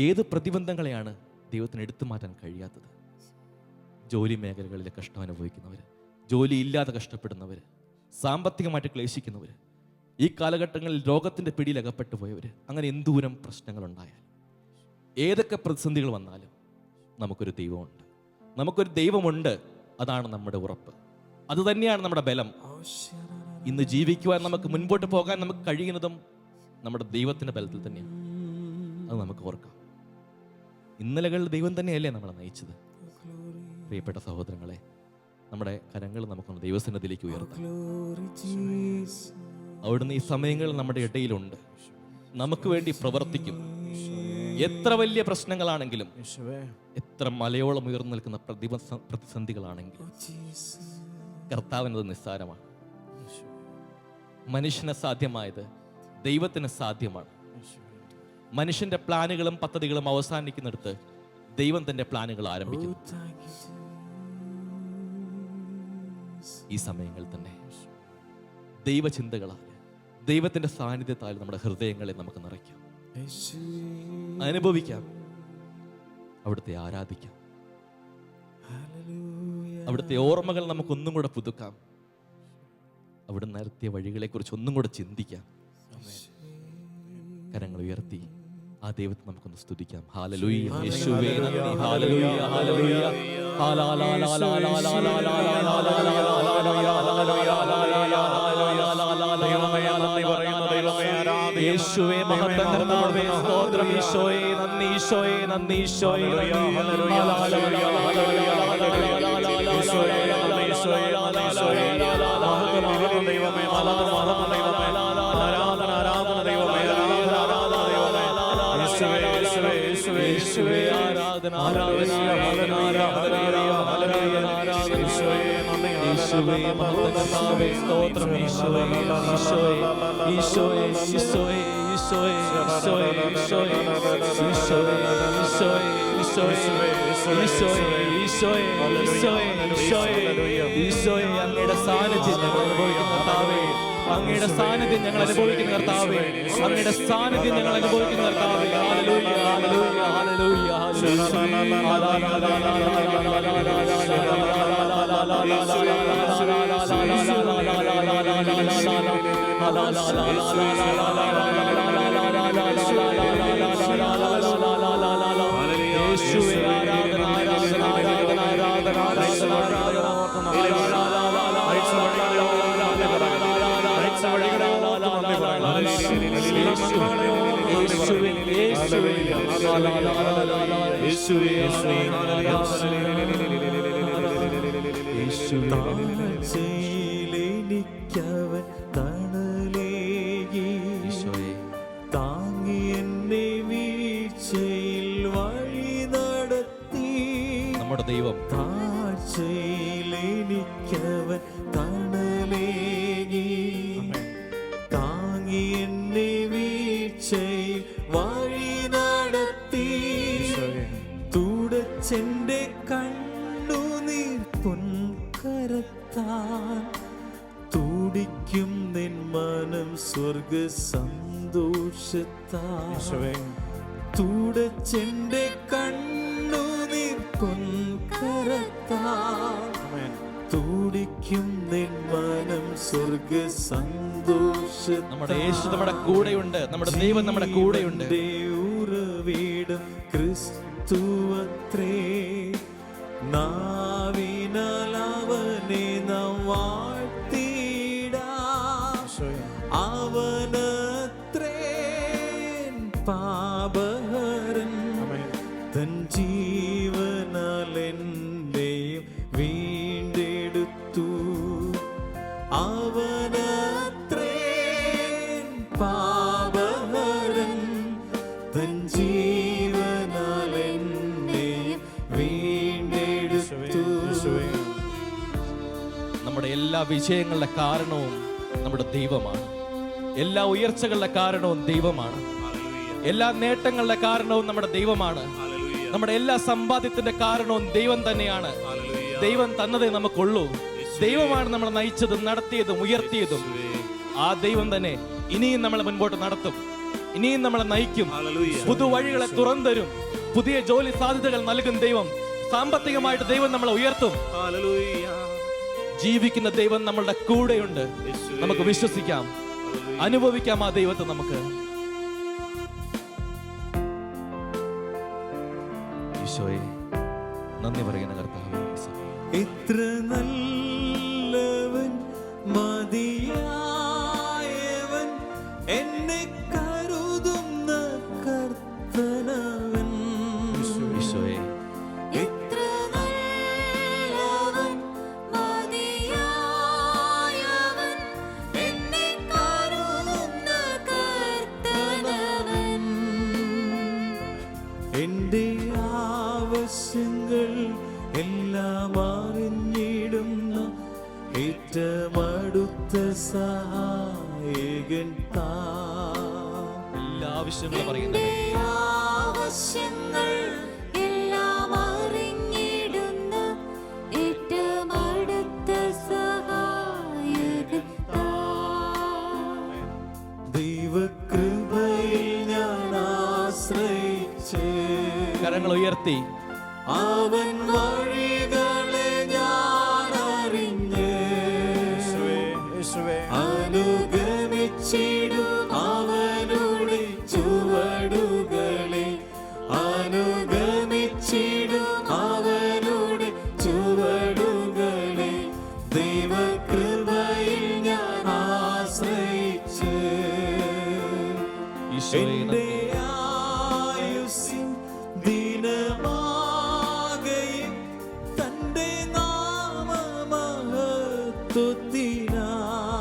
ഏത് പ്രതിബന്ധങ്ങളെയാണ് ദൈവത്തിന് എടുത്തു മാറ്റാൻ കഴിയാത്തത്? ജോലി മേഖലകളിലെ കഷ്ടം അനുഭവിക്കുന്നവർ, ജോലി ഇല്ലാതെ കഷ്ടപ്പെടുന്നവർ, സാമ്പത്തികമായിട്ട് ക്ലേശിക്കുന്നവർ, ഈ കാലഘട്ടങ്ങളിൽ രോഗത്തിൻ്റെ പിടിയിൽ അകപ്പെട്ടു പോയവർ, അങ്ങനെ എന്തോരം പ്രശ്നങ്ങളുണ്ടായാലും, ഏതൊക്കെ പ്രതിസന്ധികൾ വന്നാലും നമുക്കൊരു ദൈവമുണ്ട്. നമുക്കൊരു ദൈവമുണ്ട്. അതാണ് നമ്മുടെ ഉറപ്പ്. അത് തന്നെയാണ് നമ്മുടെ ബലം. ഇന്ന് ജീവിക്കുവാൻ, നമുക്ക് മുൻപോട്ട് പോകാൻ നമുക്ക് കഴിയുന്നതും നമ്മുടെ ദൈവത്തിൻ്റെ ബലത്തിൽ തന്നെയാണ്. അത് നമുക്ക് ഓർക്കാം. ഇന്നലകളിൽ ദൈവം തന്നെയല്ലേ നമ്മളെ നയിച്ചത്? പ്രിയപ്പെട്ട സഹോദരങ്ങളെ, നമ്മുടെ കരങ്ങൾ നമുക്കൊന്ന് ദൈവസന്നിധിയിലേക്ക് ഉയർത്താം. അവിടുന്ന് ഈ സമയങ്ങളിൽ നമ്മുടെ ഇടയിലുണ്ട്, നമുക്ക് വേണ്ടി പ്രവർത്തിക്കും. എത്ര വലിയ പ്രശ്നങ്ങളാണെങ്കിലും, എത്ര മലയോളം ഉയർന്നു നിൽക്കുന്ന പ്രതിസന്ധികളാണെങ്കിലും, കർത്താവിനത് നിസ്സാരമാണ്. മനുഷ്യന് സാധ്യമായത് ദൈവത്തിന് സാധ്യമാണ്. മനുഷ്യന്റെ പ്ലാനുകളും പദ്ധതികളും അവസാനിക്കുന്നിടത്ത് ദൈവം തന്റെ പ്ലാനുകൾ ആരംഭിക്കുന്നു. ഈ സമയങ്ങളിൽ തന്നെ ദൈവചിന്തകളാൽ, ദൈവത്തിന്റെ സാന്നിധ്യത്താൽ നമ്മുടെ ഹൃദയങ്ങളെ നമുക്ക് നിറയ്ക്കാം, അനുഭവിക്കാം, അവിടുത്തെ ആരാധിക്കാം, അവിടുത്തെ ഓർമ്മകൾ നമുക്കൊന്നും കൂടെ പുതുക്കാം, അവിടെ നടത്തിയ വഴികളെ കുറിച്ച് ഒന്നും കൂടെ ചിന്തിക്കാം. കരങ്ങൾ ഉയർത്തി ആ ദൈവത്തെ നമുക്കൊന്ന് സ്തുതിക്കാം. ഹല്ലേലൂയ, യേശുവേ നന്ദി, ഹല്ലേലൂയ, ഹല്ലേലൂയ, യേശുവേ മഹത്വം കർത്താവേ, സ്തോത്രം ഈശോയേ, നന്ദി ഈശോയേ, നന്ദി ഈശോയേ, ദൈവമേ, ആരാധന ആരാധന ദൈവമേ, യേശുവേ ആരാധന ആരാധന യേശുവേ മഹത്വം കർത്താവേ, സ്തോത്രം ഈശോയേ, ഈശോയേ, ഈശോയേ, ഈശോയേ, ഈശോയേ, ഈശോയേ, ഈശോയേ, ഈശോയേ, അങ്ങയുടെ സാന്നിധ്യം ഞങ്ങൾ അനുഭവിക്കുന്ന കർത്താവേ, അങ്ങയുടെ സാന്നിധ്യം ഞങ്ങൾ അനുഭവിക്കുന്ന കർത്താവേ, അങ്ങയുടെ സാന്നിധ്യം ഞങ്ങൾ അനുഭവിക്കുന്ന കർത്താവേ. ഹല്ലേലൂയ, ഹല്ലേലൂയ, ഹല്ലേലൂയ, യേശുവേ ആരാധന ആരാധന ആരാധന ആരാധന എനിക്കവൻ തണലേകി, താങ്ങി എന്നെ വീഴ്ചയിൽ വഴി നടത്തി. നമ്മുടെ ദൈവം താഴ്ചയിൽ എനിക്കവൻ തണലേകി, താങ്ങി എന്നെ വീഴ്ചയിൽ വഴി നടത്തി. തുടച്ചെന്റെ കണ്ണുനീർ പൊൻകരത്താൽ, തുടിക്കും നിൻ മനം സ്വർഗ സന്തോഷത്താൽ. തുടച്ചെന്റെ കണ്ണുനീർ പൊൻകരത്താൽ, തുടിക്കും നിൻ മനം സ്വർഗ സന്തോഷത്താൽ. നമ്മുടെ യേശു നമ്മുടെ കൂടെയുണ്ട്, നമ്മുടെ ദൈവം നമ്മുടെ കൂടെയുണ്ട്. ഉറവിടം ക്രിസ്തുവത്രേ, നാവിനാൽ അവനെ നാം വാഴ്ത്തിടാം. അവനത്രേ പാപഹരൻ, തൻ ജീവനാൽ എന്നെയും പാപഹരൻ തൻ ജീവനാൽ എന്നെയും വീണ്ടെടുത്തു. നമ്മുടെ എല്ലാ വിജയങ്ങളുടെ കാരണവും നമ്മുടെ ദൈവമാണ്. എല്ലാ ഉയർച്ചകളുടെ കാരണവും ദൈവമാണ്. എല്ലാ നേട്ടങ്ങളുടെ കാരണവും നമ്മുടെ ദൈവമാണ്. നമ്മുടെ എല്ലാ സമ്പാദ്യത്തിന്റെ കാരണവും ദൈവം തന്നെയാണ്. ദൈവം തന്നതേ നമുക്കുള്ളൂ. ദൈവമാണ് നമ്മളെ നയിച്ചതും നടത്തിയതും ഉയർത്തിയതും. ആ ദൈവം തന്നെ ഇനിയും നമ്മളെ മുൻപോട്ട് നടത്തും, ഇനിയും നമ്മളെ നയിക്കും, പുതുവഴികളെ തുറന്തരും, പുതിയ ജോലി സാധ്യതകൾ നൽകും ദൈവം. സാമ്പത്തികമായിട്ട് ദൈവം നമ്മളെ ഉയർത്തും. ജീവിക്കുന്ന ദൈവം നമ്മളുടെ കൂടെയുണ്ട്. നമുക്ക് വിശ്വസിക്കാം, അനുഭവിക്കാം ആ ദൈവത്തെ. നമുക്ക് ഈശോയെ നന്ദി പറയുന്ന കർത്താവേ, എത്ര നല്ലവൻ, മതിയായവൻ, എന്നെ കരുതുന്ന കർത്തനവൻ. ഈശോയെ എത്ര നല്ലവൻ, മതിയായവൻ, എന്നെ കരുതുന്ന കർത്തനവൻ. എന്റെ ആവശ്യങ്ങൾ എല്ലാം അറിഞ്ഞിടുന്ന ഏറ്റവും അടുത്ത സഹായകൻ താൻ. എല്ലാ ആവശ്യങ്ങളും പറയുന്നവൻ, ആവശ്യങ്ങൾ എല്ലാം അറിഞ്ഞിടുന്ന ഏറ്റവും അടുത്ത സഹായകൻ താൻ. ദൈവകൃപയിൽ ഞാൻ ആശ്രയിച്ച് കരങ്ങൾ ഉയർത്തി അവൻ വഴികളെ ഞാൻ അറിഞ്ഞ് അനുഗമിച്ചിടും അവനുടെ ചുവടുകളെ, അനുഗമിച്ചിടും അവനുടെ ചുവടുകളെ. ദൈവകൃപയിൽ ഞാൻ ആശ്രയിച്ച് എന്റെ ആയുസ്സിൻ ദിനമാകയും തന്റെ നാമമഹത്വത്തിനായി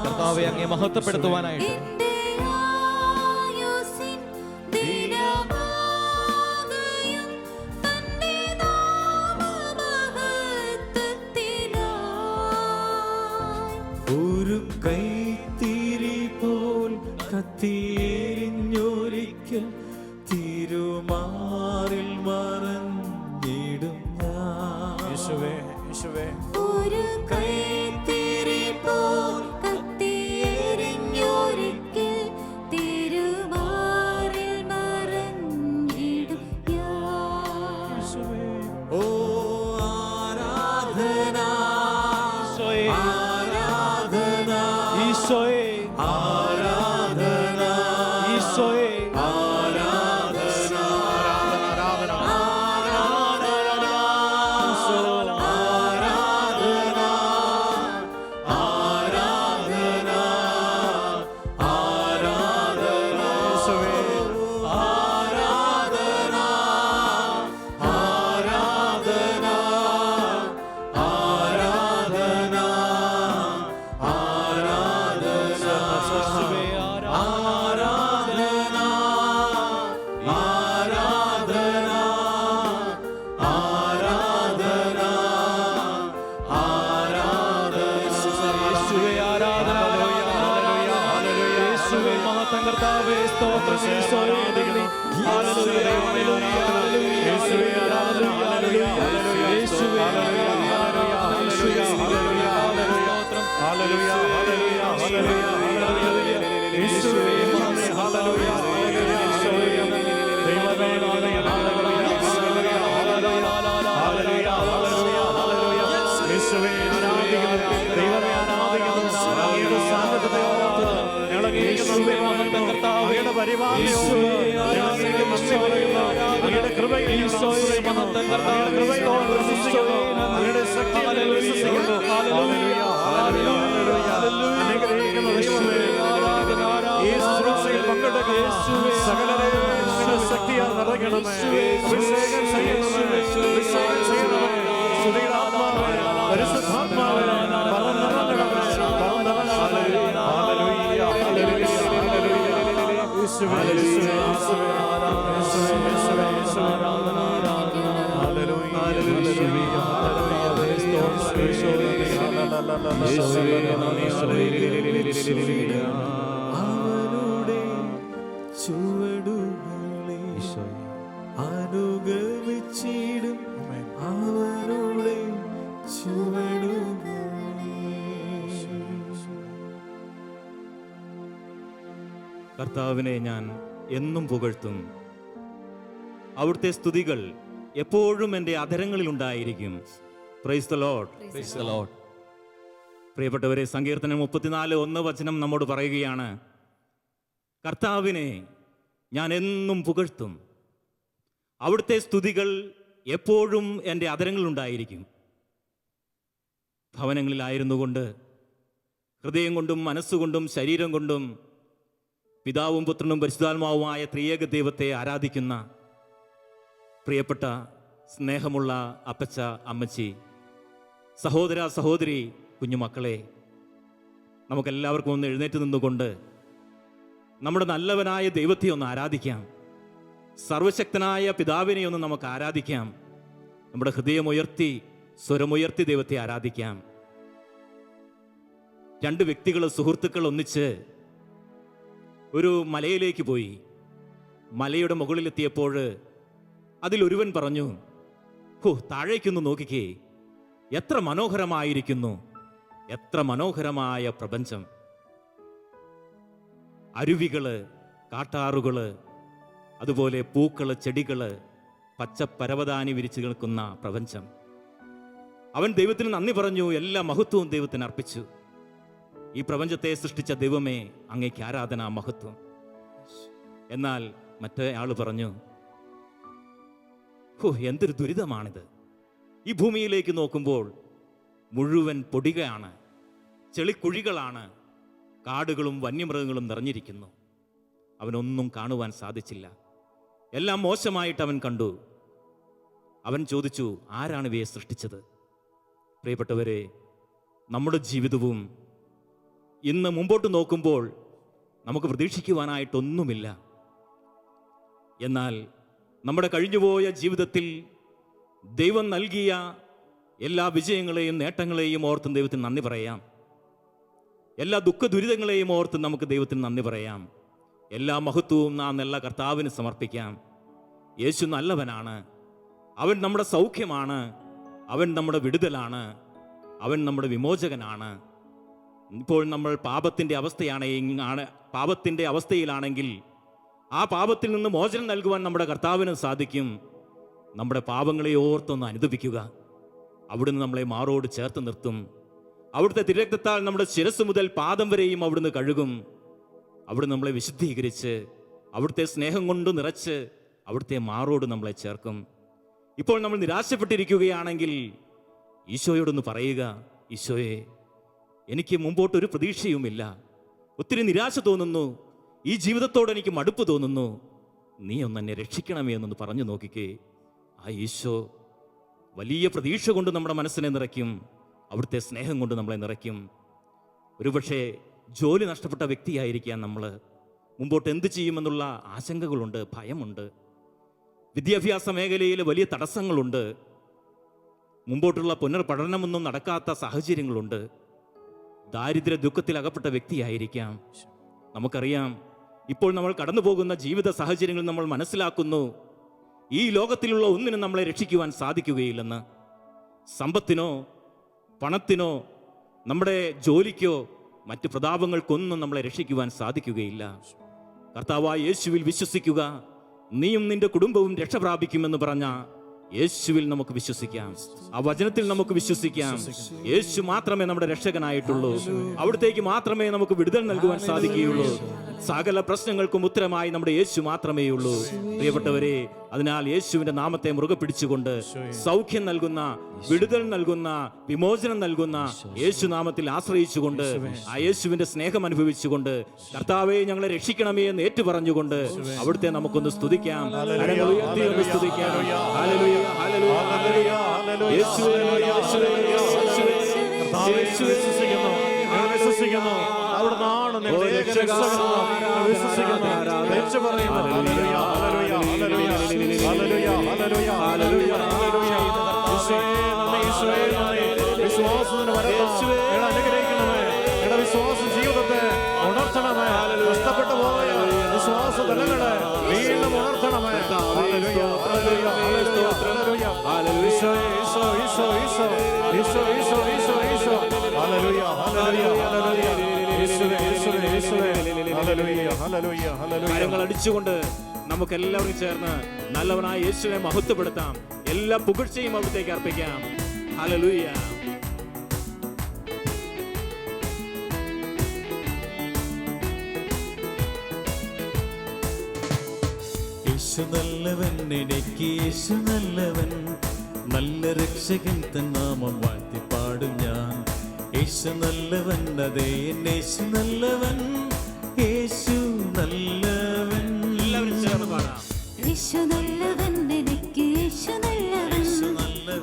കർത്താവേ അങ്ങേ മഹത്വപ്പെടുത്തുവാനായിട്ട് എന്റെ ആയുസ്സിൻ ദിനമാകയും തന്റെ നാമമഹത്വത്തിനായി. ഒരു കൈത്തിരി പോൽ കത്തിയെരിഞ്ഞൊരിക്കൽ തിരുമാറിൽ മറഞ്ഞിടും ഞാൻ. ഒരു കൈത്തിരി പോൽ കത്തിയെരിഞ്ഞൊരിക്കൽ തിരുമാറിൽ മറഞ്ഞിടും ഞാൻ. ഓ ആരാധന, ആരാധന, ഈശോയെ ആരാധന, ഈശോയെ ശക്തിയാൽ നിറയ്ക്കണമേ, അഭിഷേകം ചെയ്യണമേ, അഭിഷേകം ചെയ്യണമേ. സ്തുതിയുടെ ആത്മാവേ, പരിശുദ്ധാത്മാവേ, പറന്നിറങ്ങണമേ, പറന്നിറങ്ങണമേ. ഹല്ലേലൂയ, ഹല്ലേലൂയ, ഹല്ലേലൂയ. യേശുവേ, യേശുവേ, യേശുവേ, യേശുവേ, യേശുവേ, യേശുവേ. ഹല്ലേലൂയ, ഹല്ലേലൂയ, ഹല്ലേലൂയ. അവരുടെ ചുവടുകളെ അനുഗമിച്ചിടും അവരുടെ ചുവടുകളെ. കർത്താവിനെ ഞാൻ എന്നും പുകഴ്ത്തും. അവിടുത്തെ സ്തുതികൾ എപ്പോഴും എൻ്റെ അധരങ്ങളിൽ ഉണ്ടായിരിക്കും. Praise the Lord. Praise the Lord. പ്രിയപ്പെട്ടവരെ, സങ്കീർത്തനം 34:1 നമ്മോട് പറയുകയാണ്, കർത്താവിനെ ഞാൻ എന്നും പുകഴ്ത്തും. അവിടുത്തെ സ്തുതികൾ എപ്പോഴും എൻ്റെ അധരങ്ങളിൽ ഉണ്ടായിരിക്കും. ഭവനങ്ങളിലായിരുന്നു കൊണ്ട് ഹൃദയം കൊണ്ടും മനസ്സുകൊണ്ടും ശരീരം കൊണ്ടും പിതാവും പുത്രനും പരിശുദ്ധാത്മാവുമായ ത്രിയേക ദൈവത്തെ ആരാധിക്കുന്ന പ്രിയപ്പെട്ട സ്നേഹമുള്ള അപ്പച്ച, അമ്മച്ചി, സഹോദര, സഹോദരി, കുഞ്ഞുമക്കളെ, നമുക്കെല്ലാവർക്കും ഒന്ന് എഴുന്നേറ്റ് നിന്നുകൊണ്ട് നമ്മുടെ നല്ലവനായ ദൈവത്തെ ഒന്ന് ആരാധിക്കാം. സർവശക്തനായ പിതാവിനെ ഒന്ന് നമുക്ക് ആരാധിക്കാം. നമ്മുടെ ഹൃദയമുയർത്തി, സ്വരമുയർത്തി ദൈവത്തെ ആരാധിക്കാം. രണ്ട് വ്യക്തികൾ, സുഹൃത്തുക്കൾ ഒന്നിച്ച് ഒരു മലയിലേക്ക് പോയി. മലയുടെ മുകളിലെത്തിയപ്പോൾ അതിലൊരുവൻ പറഞ്ഞു, ഹോ, താഴേക്കൊന്ന് നോക്കിക്കേ, എത്ര മനോഹരമായിരിക്കുന്നു, എത്ര മനോഹരമായ പ്രപഞ്ചം. അരുവികള്, കാട്ടാറുകള്, അതുപോലെ പൂക്കള്, ചെടികള്, പച്ച പരവതാനി വിരിച്ചു നിൽക്കുന്ന പ്രപഞ്ചം. അവൻ ദൈവത്തിന് നന്ദി പറഞ്ഞു, എല്ലാ മഹത്വവും ദൈവത്തിന് അർപ്പിച്ചു. ഈ പ്രപഞ്ചത്തെ സൃഷ്ടിച്ച ദൈവമേ, അങ്ങേക്ക് ആരാധന, മഹത്വം. എന്നാൽ മറ്റേ ആള് പറഞ്ഞു, ഹോ, എന്തൊരു ദുരിതമാണിത്. ഈ ഭൂമിയിലേക്ക് നോക്കുമ്പോൾ മുഴുവൻ പൊടികയാണ്, ചെളിക്കുഴികളാണ്, കാടുകളും വന്യമൃഗങ്ങളും നിറഞ്ഞിരിക്കുന്നു. അവനൊന്നും കാണുവാൻ സാധിച്ചില്ല. എല്ലാം മോശമായിട്ട് അവൻ കണ്ടു. അവൻ ചോദിച്ചു, ആരാണ് ഇവയെ സൃഷ്ടിച്ചത്? പ്രിയപ്പെട്ടവരെ, നമ്മുടെ ജീവിതവും ഇന്ന് മുമ്പോട്ട് നോക്കുമ്പോൾ നമുക്ക് പ്രതീക്ഷിക്കുവാനായിട്ടൊന്നുമില്ല. എന്നാൽ നമ്മുടെ കഴിഞ്ഞുപോയ ജീവിതത്തിൽ ദൈവം നൽകിയ എല്ലാ വിജയങ്ങളെയും നേട്ടങ്ങളെയും ഓർത്തും ദൈവത്തിന് നന്ദി പറയാം. എല്ലാ ദുഃഖ ദുരിതങ്ങളെയും ഓർത്തും നമുക്ക് ദൈവത്തിന് നന്ദി പറയാം. എല്ലാ മഹത്വവും നാം നല്ല കർത്താവിന് സമർപ്പിക്കാം. യേശു നല്ലവനാണ്. അവൻ നമ്മുടെ സൗഖ്യമാണ്. അവൻ നമ്മുടെ വിടുതലാണ്. അവൻ നമ്മുടെ വിമോചകനാണ്. ഇപ്പോൾ നമ്മൾ പാപത്തിൻ്റെ അവസ്ഥയിലാണെങ്കിൽ ആ പാപത്തിൽ നിന്ന് മോചനം നൽകുവാൻ നമ്മുടെ കർത്താവിന് സാധിക്കും. നമ്മുടെ പാപങ്ങളെ ഓർത്തൊന്ന് അനുദപിക്കുക. അവിടുന്ന് നമ്മളെ മാറോട് ചേർത്ത് നിർത്തും. അവിടുത്തെ തിരക്തത്താൽ നമ്മുടെ ശിരസ് മുതൽ പാദം വരെയും അവിടുന്ന് കഴുകും. അവിടുന്ന് നമ്മളെ വിശുദ്ധീകരിച്ച് അവിടുത്തെ സ്നേഹം കൊണ്ട് നിറച്ച് അവിടുത്തെ മാറോട് നമ്മളെ ചേർക്കും. ഇപ്പോൾ നമ്മൾ നിരാശപ്പെട്ടിരിക്കുകയാണെങ്കിൽ ഈശോയോടൊന്ന് പറയുക, ഈശോയെ, എനിക്ക് മുമ്പോട്ടൊരു പ്രതീക്ഷയുമില്ല, ഒത്തിരി നിരാശ തോന്നുന്നു, ഈ ജീവിതത്തോട് എനിക്ക് മടുപ്പ് തോന്നുന്നു, നീ ഒന്ന് എന്നെ രക്ഷിക്കണമേ എന്നൊന്ന് പറഞ്ഞു നോക്കിക്കേ. ആ ഈശോ വലിയ പ്രതീക്ഷ കൊണ്ട് നമ്മുടെ മനസ്സിനെ നിറയ്ക്കും. അവിടുത്തെ സ്നേഹം കൊണ്ട് നമ്മളെ നിറയ്ക്കും. ഒരുപക്ഷെ ജോലി നഷ്ടപ്പെട്ട വ്യക്തിയായിരിക്കാം നമ്മൾ. മുമ്പോട്ട് എന്ത് ചെയ്യുമെന്നുള്ള ആശങ്കകളുണ്ട്, ഭയമുണ്ട്. വിദ്യാഭ്യാസ മേഖലയിൽ വലിയ തടസ്സങ്ങളുണ്ട്. മുമ്പോട്ടുള്ള പുനർപഠനമൊന്നും നടക്കാത്ത സാഹചര്യങ്ങളുണ്ട്. ദാരിദ്ര്യ ദുഃഖത്തിൽ അകപ്പെട്ട വ്യക്തിയായിരിക്കാം. നമുക്കറിയാം, ഇപ്പോൾ നമ്മൾ കടന്നു പോകുന്ന ജീവിത സാഹചര്യങ്ങൾ നമ്മൾ മനസ്സിലാക്കുന്നു, ഈ ലോകത്തിലുള്ള ഒന്നിനും നമ്മളെ രക്ഷിക്കുവാൻ സാധിക്കുകയില്ലെന്ന്. സമ്പത്തിനോ പണത്തിനോ നമ്മുടെ ജോലിക്കോ മറ്റ് പ്രതാപങ്ങൾക്കൊന്നും നമ്മളെ രക്ഷിക്കുവാൻ സാധിക്കുകയില്ല. കർത്താവായ യേശുവിൽ വിശ്വസിക്കുക, നീയും നിന്റെ കുടുംബവും രക്ഷ പ്രാപിക്കുമെന്ന് പറഞ്ഞ യേശുവിൽ നമുക്ക് വിശ്വസിക്കാം. ആ വചനത്തിൽ നമുക്ക് വിശ്വസിക്കാം. യേശു മാത്രമേ നമ്മുടെ രക്ഷകനായിട്ടുള്ളൂ. അവിടത്തേക്ക് മാത്രമേ നമുക്ക് വിടുതൽ നൽകുവാൻ സാധിക്കുകയുള്ളൂ. സകല പ്രശ്നങ്ങൾക്കും ഉത്തരമായി നമ്മുടെ യേശു മാത്രമേ ഉള്ളൂ. പ്രിയപ്പെട്ടവരെ, അതിനാൽ യേശുവിന്റെ നാമത്തെ മുറുകെ പിടിച്ചുകൊണ്ട് സൗഖ്യം നൽകുന്ന, വിടുതൽ നൽകുന്ന, വിമോചനം നൽകുന്ന യേശു നാമത്തിൽ ആശ്രയിച്ചുകൊണ്ട് ആ യേശുവിന്റെ സ്നേഹം അനുഭവിച്ചുകൊണ്ട് കർത്താവെ ഞങ്ങളെ രക്ഷിക്കണമേ എന്ന് ഏറ്റുപറഞ്ഞുകൊണ്ട് അവിടുത്തെ നമുക്കൊന്ന് സ്തുതിക്കാം. കരങ്ങൾ ഉയർത്തി ഒന്ന് സ്തുതിക്കാം. ഹല്ലേലൂയ, ഹല്ലേലൂയ, ഹല്ലേലൂയ. യേശുവേ, യേശുവേ, യേശുവേ, കർത്താവേ, യേശുവേ. വിശ്വസിക്കുന്നു, ഞങ്ങൾ വിശ്വസിക്കുന്നു. അവിടുന്നാണ് ദൈവമാണ് ഞങ്ങളുടെ ഏക രക്ഷകനെന്ന് വിശ്വസിക്കുന്നു, ഏറ്റുപറയുന്നു. ഹല്ലേലൂയ, ഹല്ലേലൂയ, ഹല്ലേലൂയ, ഹല്ലേലൂയ, ഹല്ലേലൂയ, ഹല്ലേലൂയ, ഹല്ലേലൂയ. ഈശോയേ നന്ദി, ഈശോയേ നന്ദി. വിശ്വാസത്തിന് വരണം, ഞങ്ങളെ അനുഗ്രഹിക്കണമേ. ഞങ്ങളുടെ വിശ്വാസ ജീവിതത്തെ ഉണർത്തണമേ. നഷ്ടപ്പെട്ടു പോയ വിശ്വാസ തലങ്ങളെ വീണ്ടും ഉണർത്തണമേ. ഹല്ലേലൂയ, ഹല്ലേലൂയ, ഹല്ലേലൂയ, ഹല്ലേലൂയ. ഈശോയേ, ഈശോ, ഈശോ, ഈശോ, ഈശോ, ഈശോ, ഈശോ, ഈശോ. ഹല്ലേലൂയ, ഹല്ലേലൂയ, ഹല്ലേലൂയ. യേശുവേ, യേശുവേ, യേശുവേ. ഹല്ലേലൂയ, ഹല്ലേലൂയ, ഹല്ലേലൂയ. കരങ്ങൾ അടിച്ചുകൊണ്ട് നമുക്ക് എല്ലാവരും ചേർന്ന് നല്ലവനായ യേശുവിനെ മഹത്വപ്പെടുത്താം. എല്ലാ പുകഴ്ചയും അവിടത്തേക്ക് അർപ്പിക്കാം. ഹല്ലേലൂയ. യേശു നല്ലവൻ, എനിക്ക് യേശു നല്ലവൻ, നല്ല രക്ഷകൻ തൻ നാമം വാഴ്ത്തി പാടും ഞാൻ. യേശു നല്ലവൻ, അതേ യേശു നല്ലവൻ, യേശു നല്ലവൻ. എല്ലാവരും ചേർന്ന് പാടാം. യേശു നല്ലവൻ, എനിക്ക് യേശു നല്ലവൻ,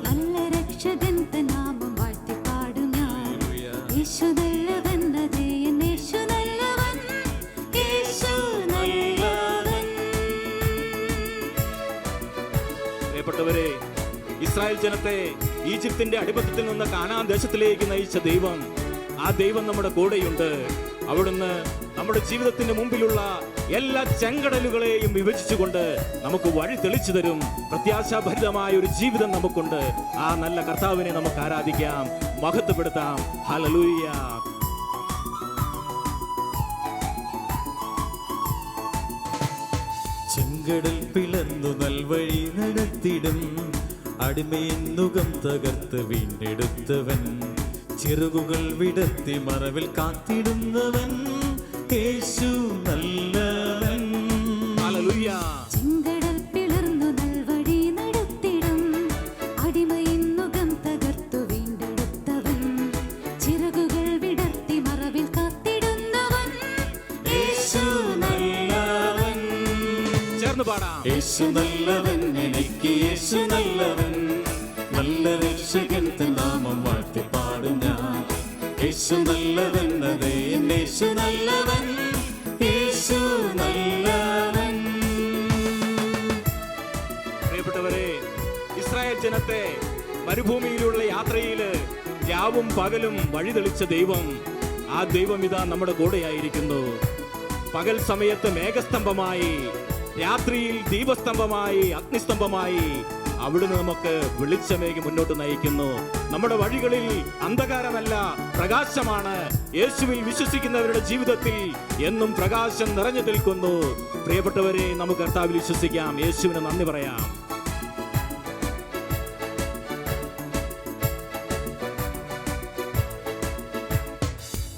നല്ല രക്ഷകൻ തൻ നാമം വാഴ്ത്തി പാടും ഞാൻ. യേശു നല്ലവൻ, അതേ യേശു നല്ലവൻ, യേശു നല്ലവൻ. പ്രിയപ്പെട്ടവരെ, ഇസ്രായേൽ ജനത്തെ ഈജിപ്തിന്റെ അടിമത്തത്തിൽ നിന്ന് കാനാൻ ദേശത്തിലേക്ക് നയിച്ച ദൈവം, ആ ദൈവം നമ്മുടെ കൂടെയുണ്ട്. അവിടുന്ന് നമ്മുടെ ജീവിതത്തിന്റെ മുമ്പിലുള്ള എല്ലാ ചെങ്കടലുകളെയും വിഭജിച്ചുകൊണ്ട് നമുക്ക് വഴി തെളിച്ചു തരും. പ്രത്യാശാഭരിതമായ ഒരു ജീവിതം നമുക്കുണ്ട്. ആ നല്ല കർത്താവിനെ നമുക്ക് ആരാധിക്കാം, മഹത്വപ്പെടുത്താം. ഹല്ലേലൂയ. ചെങ്കടൽ പിളർന്നു നൽവഴി നടത്തിടും, അടിമയിൻ നുകം തകർത്ത് വീണ്ടെടുത്തവൻ, ചിറകുകൾ വിടർത്തി മറവിൽ കാത്തിടുന്നവൻ, യേശു നല്ലവൻ. ഹല്ലേലൂയ. ചെങ്കടൽ പിളർന്നു നൽവഴി നടത്തിടും, അടിമയിൻ നുകം തകർത്തു വീണ്ടെടുത്തവൻ, ചിറകുകൾ വിടർത്തി മറവിൽ കാത്തിടുന്നവൻ, യേശു നല്ലവൻ. ചേർന്ന് പാടാം. യേശു നല്ലവൻ, എനിക്ക് യേശു നല്ലവൻ, നല്ല രക്ഷകൻ തൻ നാമം വാഴ്ത്തി പാടും ഞാൻ. യേശു നല്ലവൻ, അതേ യേശു നല്ലവൻ, യേശു നല്ലവൻ. പ്രിയപ്പെട്ടവരെ, ഇസ്രായേൽ ജനത്തെ മരുഭൂമിയിലുള്ള യാത്രയില് രാവും പകലും വഴിതെളിച്ച ദൈവം, ആ ദൈവം ഇതാ നമ്മുടെ കൂടെയായിരിക്കുന്നു. പകൽ സമയത്ത് മേഘസ്തംഭമായി, രാത്രിയിൽ ദീപസ്തംഭമായി, അഗ്നിസ്തംഭമായി അവിടുന്ന് നമുക്ക് വെളിച്ചമേകി മുന്നോട്ട് നയിക്കുന്നു. നമ്മുടെ വഴികളിൽ അന്ധകാരമല്ല, പ്രകാശമാണ്. യേശുവിൽ വിശ്വസിക്കുന്നവരുടെ ജീവിതത്തിൽ എന്നും പ്രകാശം നിറഞ്ഞു നിൽക്കുന്നു. പ്രിയപ്പെട്ടവരെ, നമുക്ക് കർത്താവിൽ വിശ്വസിക്കാം, യേശുവിന് നന്ദി പറയാം.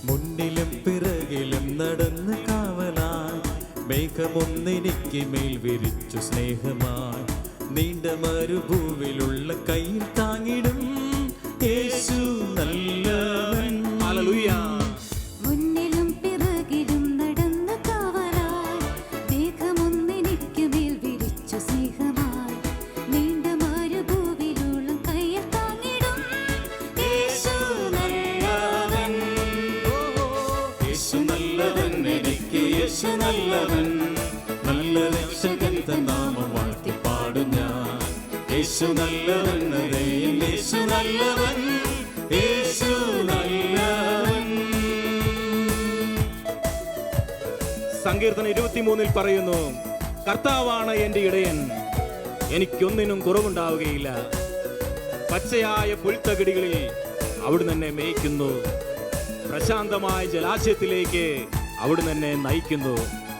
മുന്നിലും പിറകിലും നടന്ന് കാവലായി, മേഘമൊന്നെനിക്ക് മേൽ വിരിച്ചു സ്നേഹമായി, നീണ്ട മരുഭൂവിലുള്ള കയ്യിൽ താങ്ങിടും, യേശു നല്ലവൻ. ഹല്ലേലൂയ. മുന്നിലും പിറകിലും നടന്നു കാവലായി, മേഘമൊന്നെനിക്ക് മേൽ വിരിച്ചു സ്നേഹമായി, നീണ്ട മരുഭൂവിലുള്ള കയ്യിൽ താങ്ങിടും, യേശു നല്ലവൻ. യേശു നല്ലവൻ, എനിക്ക് യേശു നല്ലവൻ, നല്ല രക്ഷകൻ തൻ നാമം വാഴ്ത്തി പാടും ഞാൻ. യേശു നല്ലവൻ, അതേ യേശു നല്ലവൻ, യേശു നല്ലവൻ. സങ്കീർത്തനം 23 പറയുന്നു, കർത്താവാണ് എന്റെ ഇടയൻ, എനിക്കൊന്നിനും കുറവുണ്ടാവുകയില്ല. പച്ചയായ പുൽത്തകിടികളിൽ അവിടുന്ന് എന്നെ മേയ്ക്കുന്നു, പ്രശാന്തമായ ജലാശയത്തിലേക്ക് അവിടുന്ന് എന്നെ നയിക്കുന്നു.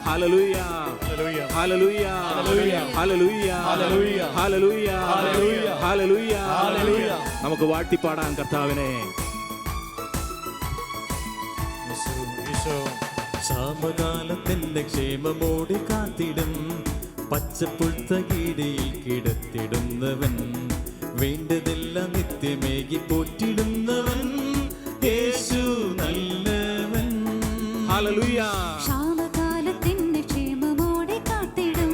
ഹല്ലേലൂയ, ഹല്ലേലൂയ, ഹല്ലേലൂയ, ഹല്ലേലൂയ, ഹല്ലേലൂയ, ഹല്ലേലൂയ. നമുക്ക് വാഴ്ത്തിപ്പാടാം കർത്താവിനെ. ക്ഷാമകാലത്തിന്റെ ക്ഷേമമോടെ കാത്തിടും, പച്ചപ്പുൽത്തകീടയിൽ കിടത്തിടുന്നവൻ, വേണ്ടതെല്ലാം നിത്യമേകി പോറ്റിടുന്നവൻ, യേശു നല്ലവൻ. ഹല്ലേലൂയ. ക്ഷാമകാലത്തിന്റെ ക്ഷേമമോടെ കാത്തിടും,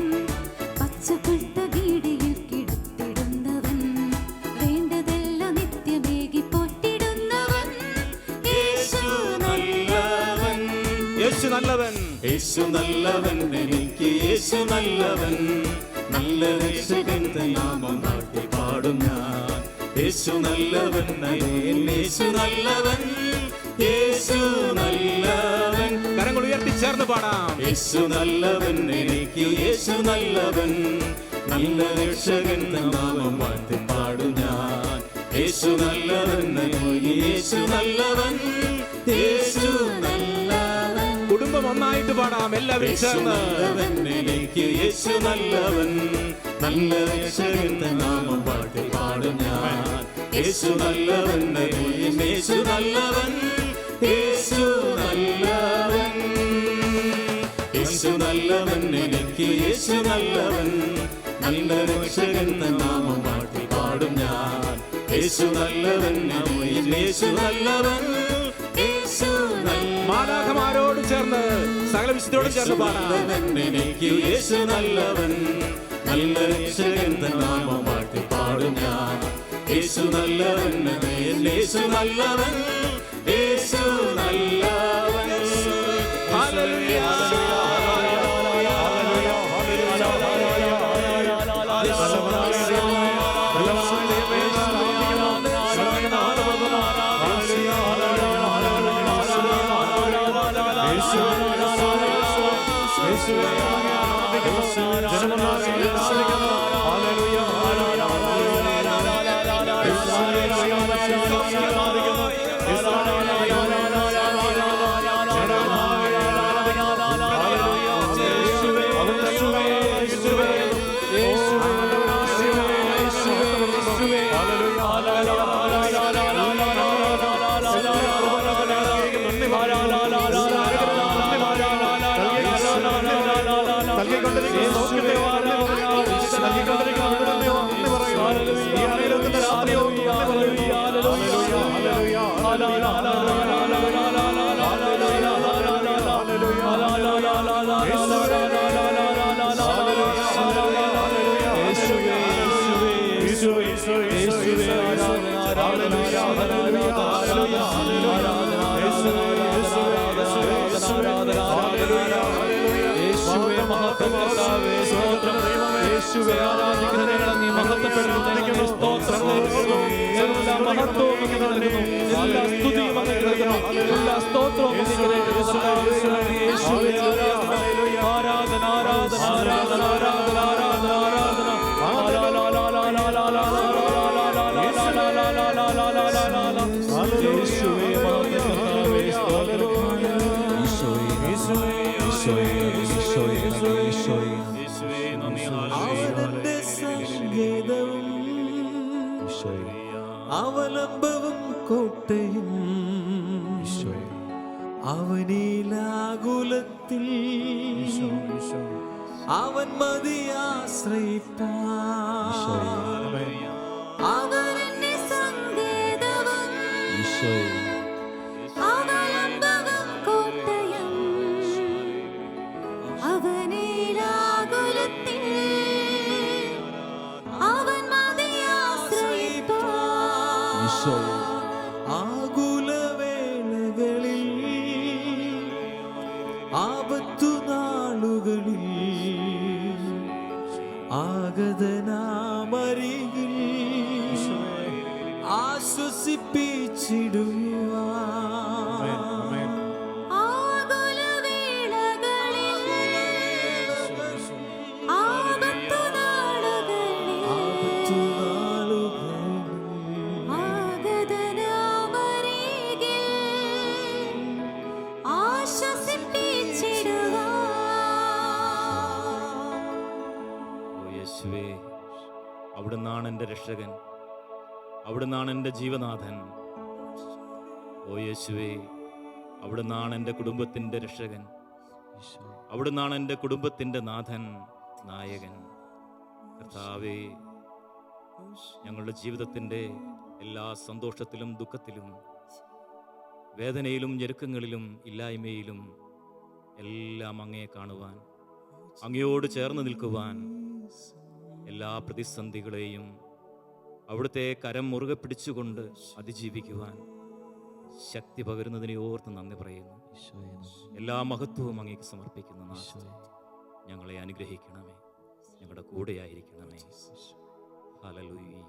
പച്ചപ്പുൽത്തകീടിയിൽ കിടത്തിടുന്നവൻ, വേണ്ടതെല്ലാം നിത്യമേകി പോറ്റിടുന്നവൻ, യേശു നല്ലവൻ. യേശു നല്ലവൻ, യേശു നല്ലവൻ, എനിക്ക് യേശു നല്ലവൻ, നല്ല രക്ഷകന്റെ നാമം പാടി പാടും ഞാൻ. യേശു നല്ലവൻ, യേശു നല്ലവൻ, യേശു നല്ലവൻ. കരങ്ങൾ ഉയർത്തി ചേർന്ന് പാടാം. യേശു നല്ലവൻ, എനിക്ക് യേശു നല്ലവൻ, നല്ല രക്ഷകന്റെ നാമം പാടി പാടും ഞാൻ. യേശു നല്ലവൻ, യേശു നല്ലവൻ, യേശു നല്ലവൻ. കുടുംബം ഒന്നായിട്ട് പാടാം എല്ലാവരും ചേർന്ന്. എനിക്ക് യേശു നല്ലവൻ, നല്ല രക്ഷകന്റെ നാമം പാടി പാടും ഞാൻ. യേശു നല്ലവൻ, യേശു നല്ലവൻ, യേശു നല്ലവൻ. യേശു നല്ലവൻ, എനിക്ക് യേശു നല്ലവൻ, നല്ല രക്ഷകന്റെ നാമം പാടി പാടും ഞാൻ. യേശു നല്ലവൻ, യേശു നല്ലവൻ, യേശു നല്ലവൻ. മാലാഖമാരോട് ചേർന്ന് സകല വിശുദ്ധരോട് ചേർന്ന് പാടാം. എനിക്ക് യേശു നല്ലവൻ, നല്ല രക്ഷകന്റെ നാമം പാടി പാടും ഞാൻ. യേശു നല്ലവൻ, യേശു നല്ലവൻ, യേശു നല്ലവൻ. ഹല്ലേലൂയ. യേശുവേ ആരാധിക്കുന്ന നീ മഹത്വപ്പെടുന്നു. സ്തോത്രം, എല്ലാ മഹത്വവും എല്ലാ സ്തുതിയും എല്ലാ സ്തോത്രവും ആരാധന ആരാധന ആരാധന ആരാധന ആരാധന ആരാധന. യേശുവേ മഹത്വകർത്താവേ സ്തോത്രം. അവന്റെ സംഗീതവും അവലംബവും കോട്ടയും അവനിലാകുലത്തിൽ അവൻ മതിയാശ്രയിപ്പാൻ. അവന്റെ സങ്കേതവും അവലംബവും കോട്ടയും അവനിലാകുലത്തിൽ അവൻ മതിയാശ്രയിപ്പാൻ. ആകുലവേളകളിൽ ആപത്തുനാളുകളിൽ ആഗതനാമരികിൽ ആശ്വസിപ്പിച്ചിടുവാൻ. ആകുലവേളകളിൽ ആപത്തുനാളുകളിൽ ആഗതനാമരികിൽ ആശ്വസിപ്പിച്ചിടുവാൻ. ഓ യേശുവേ, അവിടുന്നാണ് എൻ്റെ രക്ഷകൻ, അവിടുന്നാണ് എൻ്റെ ജീവനാഥൻ. ഓ യേശുവേ, അവിടുന്നാണ് എൻ്റെ കുടുംബത്തിൻ്റെ രക്ഷകൻ, അവിടുന്നാണ് എൻ്റെ കുടുംബത്തിൻ്റെ നാഥൻ, നായകൻ. കർത്താവേ, ഞങ്ങളുടെ ജീവിതത്തിൻ്റെ എല്ലാ സന്തോഷത്തിലും ദുഃഖത്തിലും വേദനയിലും ഞെരുക്കങ്ങളിലും ഇല്ലായ്മയിലും എല്ലാം അങ്ങയെ കാണുവാൻ, അങ്ങയോട് ചേർന്ന് നിൽക്കുവാൻ, എല്ലാ പ്രതിസന്ധികളെയും അവിടുത്തെ കരം മുറുകെ പിടിച്ചുകൊണ്ട് അതിജീവിക്കുവാൻ ശക്തി പകരുന്നതിനെ ഓർത്ത് നന്ദി പറയുന്നു. ഈശോയെ നന്ദി. എല്ലാ മഹത്വവും അങ്ങേക്ക് സമർപ്പിക്കുന്ന നാഥ, ഈശോയെ. ഞങ്ങളെ അനുഗ്രഹിക്കണമേ, ഞങ്ങളുടെ കൂടെയായിരിക്കണമേ. ഹല്ലേലൂയ.